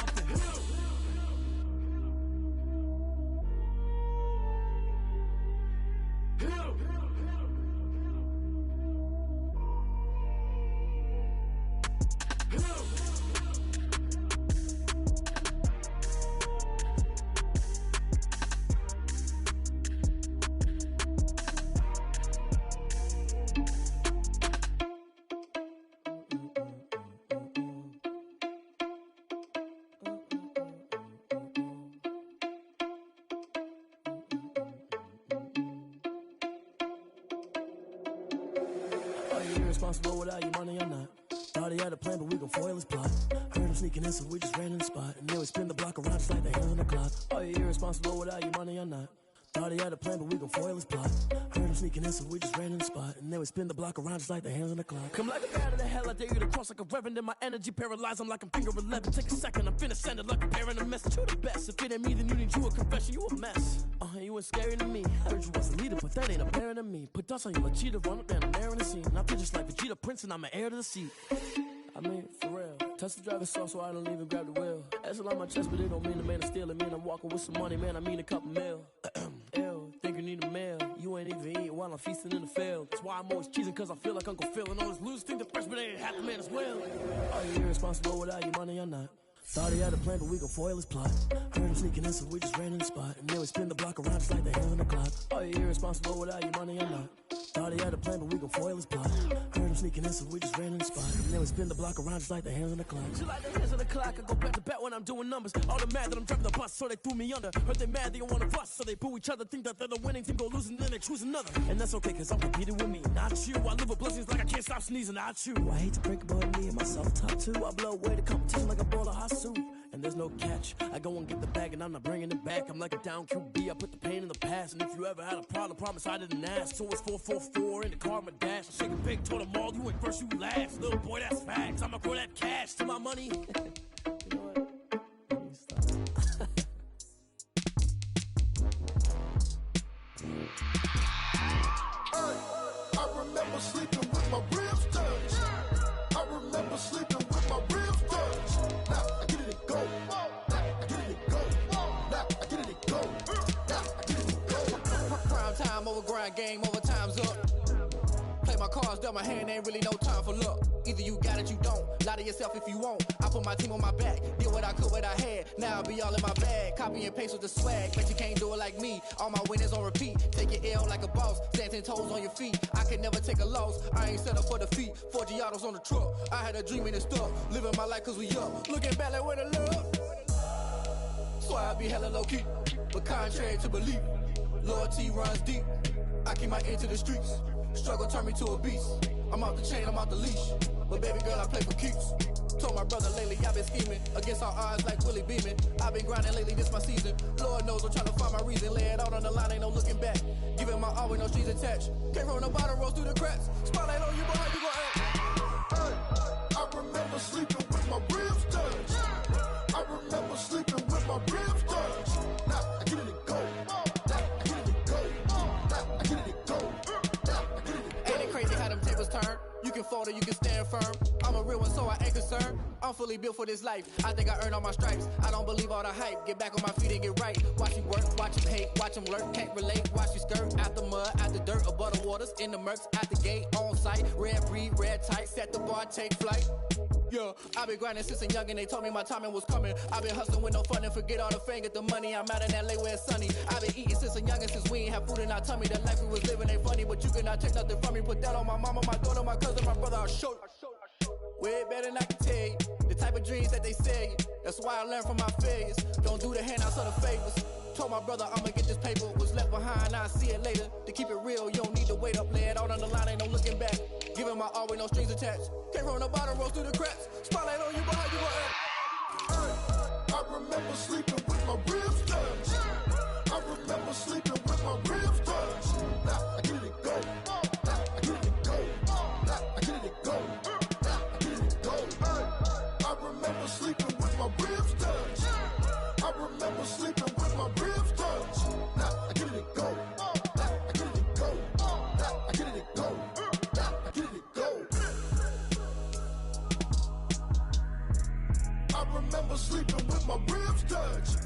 Are you irresponsible without your money or not? Thought he had a plan, but we gon' foil his plot. Heard him sneaking in, so we just ran in the spot. And then we spin the block around just like the hands on the clock. Are you irresponsible without your money or not? Thought he had a plan, but we gon' foil his plot. Heard him sneaking in, so we just ran in the spot. And then we spin the block around just like the hands on the clock. Come like a bat of the hell, I dare you to cross like a reverend. And my energy paralyzed, I'm like I'm finger 11. Take a second, I'm finna send it like a parent a message. You the best, if it ain't me, then you need you a confession. You a mess, you ain't scary to me. I heard you was a leader, but that ain't apparent to me. Put dust on you like cheetah, run up down the air in the scene. I feel just like Vegeta Prince and I'm an heir to the seat. I mean, for real. Touch the driver's soft so I don't even grab the wheel. That's on my chest, but it don't mean the man is stealing. Mean I'm walking with some money, man, I mean a couple mil. Ew, think you need a meal. You ain't even eating while I'm feasting in the field. That's why I'm always cheesing, cause I feel like Uncle Phil. And all this losers think the freshman ain't half the man as well. Are you irresponsible without your money or not? Thought he had a plan, but we gon' foil his plot. Heard him sneaking in, so we just ran in the spot. And then we spin the block around just like the hands on the clock. Are you irresponsible without your money or not? Thought he had a plan, but we gon' foil his plot. Heard him sneaking in, so we just ran in the spot. And then we spin the block around just like the hands on the clock. Just like the hands on the clock, I go back to back when I'm doing numbers. All the mad that I'm driving the bus, so they threw me under. Heard they mad, they don't wanna bust, so they boo each other. Think that they're the winning team, go losing, then they choose another. And that's okay, cause I'm competing with me, not you. I live with blessings like I can't stop sneezing, not you. I hate to break it, but me and myself top two. I blow away the competition like a bowl of hot soup. And there's no catch. I go and get the bag and I'm not bringing it back. I'm like a down QB, I put the pain in the past. And if you ever had a problem, promise I didn't ask. So it's 444 in the car, my dash. Shake a big, told them all, you ain't first, you last. Little boy, that's facts. I'ma grow that cash to my money. You know what? Let me stop. I remember sleeping with my ribs touched. I remember sleeping with my ribs touched. Now I get it and go. Now I get it and go. Now I get it and go. Now I get it and go. Prime time over grind game, over time's up. Play my cards, dealt my hand, ain't really no time for luck. Either you got it, you don't. Lie to yourself if you won't. I put my team on my back, did what I could, what I had. Now I'll be all in my bag. Copy and paste with the swag, but you can't do it like me. All my winners on repeat. Take your L like a boss, stand 10 toes on your feet. I can never take a loss, I ain't set up for defeat. 4 Giottos on the truck, I had a dream and it stuck. Living my life cause we up, looking back like where the love. So I be hella low key, but contrary to belief, loyalty runs deep. I keep my ear to the streets, struggle turn me to a beast. I'm off the chain, I'm off the leash, but baby girl I play for keeps. Told my brother lately I've been scheming against all odds like Willie Beeman. I've been grinding lately, this my season. Lord knows I'm trying to find my reason. Lay it out on the line, ain't no looking back. Giving my all with no strings attached. Came from the bottom, rose through the cracks. Spotlight on you, but how you gon' act? I remember sleeping with my ribs touched. I remember sleeping with my ribs touched. Now I get it and go. Now I get it and go. Now I get it and go. Now I get it and go. Ain't it crazy how them tables turn? You can fold or you can stand firm. I'm a real one, so I ain't concerned. I'm fully built for this life. I think I earned all my stripes. I don't believe all the hype. Get back on my feet and get right. Watch you work, watch him hate, watch him lurk. Can't relate, watch you skirt. Out the mud, out the dirt, above the waters, in the murks, out the gate, on site. Red breed, red tight, set the bar, take flight. Yeah, I been grinding since a youngin', they told me my timing was coming. I been hustling with no fun and forget all the fame, get the money. I'm out in LA where it's sunny. I been eating since a youngin', since we ain't have food in our tummy. The life we was living ain't funny, but you cannot take nothing from me. Put that on my mama, my daughter, my cousin, my brother, I'll show you. Way better than I can tell you. The type of dreams that they sell you. That's why I learned from my failures. Don't do the handouts or the favors. Told my brother I'ma get this paper. Was left behind, I'll see it later. To keep it real, you don't need to wait up. Lay it out on the line, ain't no looking back. Giving my all with no strings attached. Came from the bottom, rose through the cracks. Spotlight on you, but how you gon' act? I remember sleeping with my ribs touched. I remember sleeping with my ribs touched. Now I get it and go. Now I get it and go. Now I get it and go. Now I get it and go. I remember sleeping with my ribs touched. I remember sleeping with my ribs touched. Now I get it and go. Now I get it and go. Now I get it and go. Now I get it and go. I remember sleeping with my ribs touched.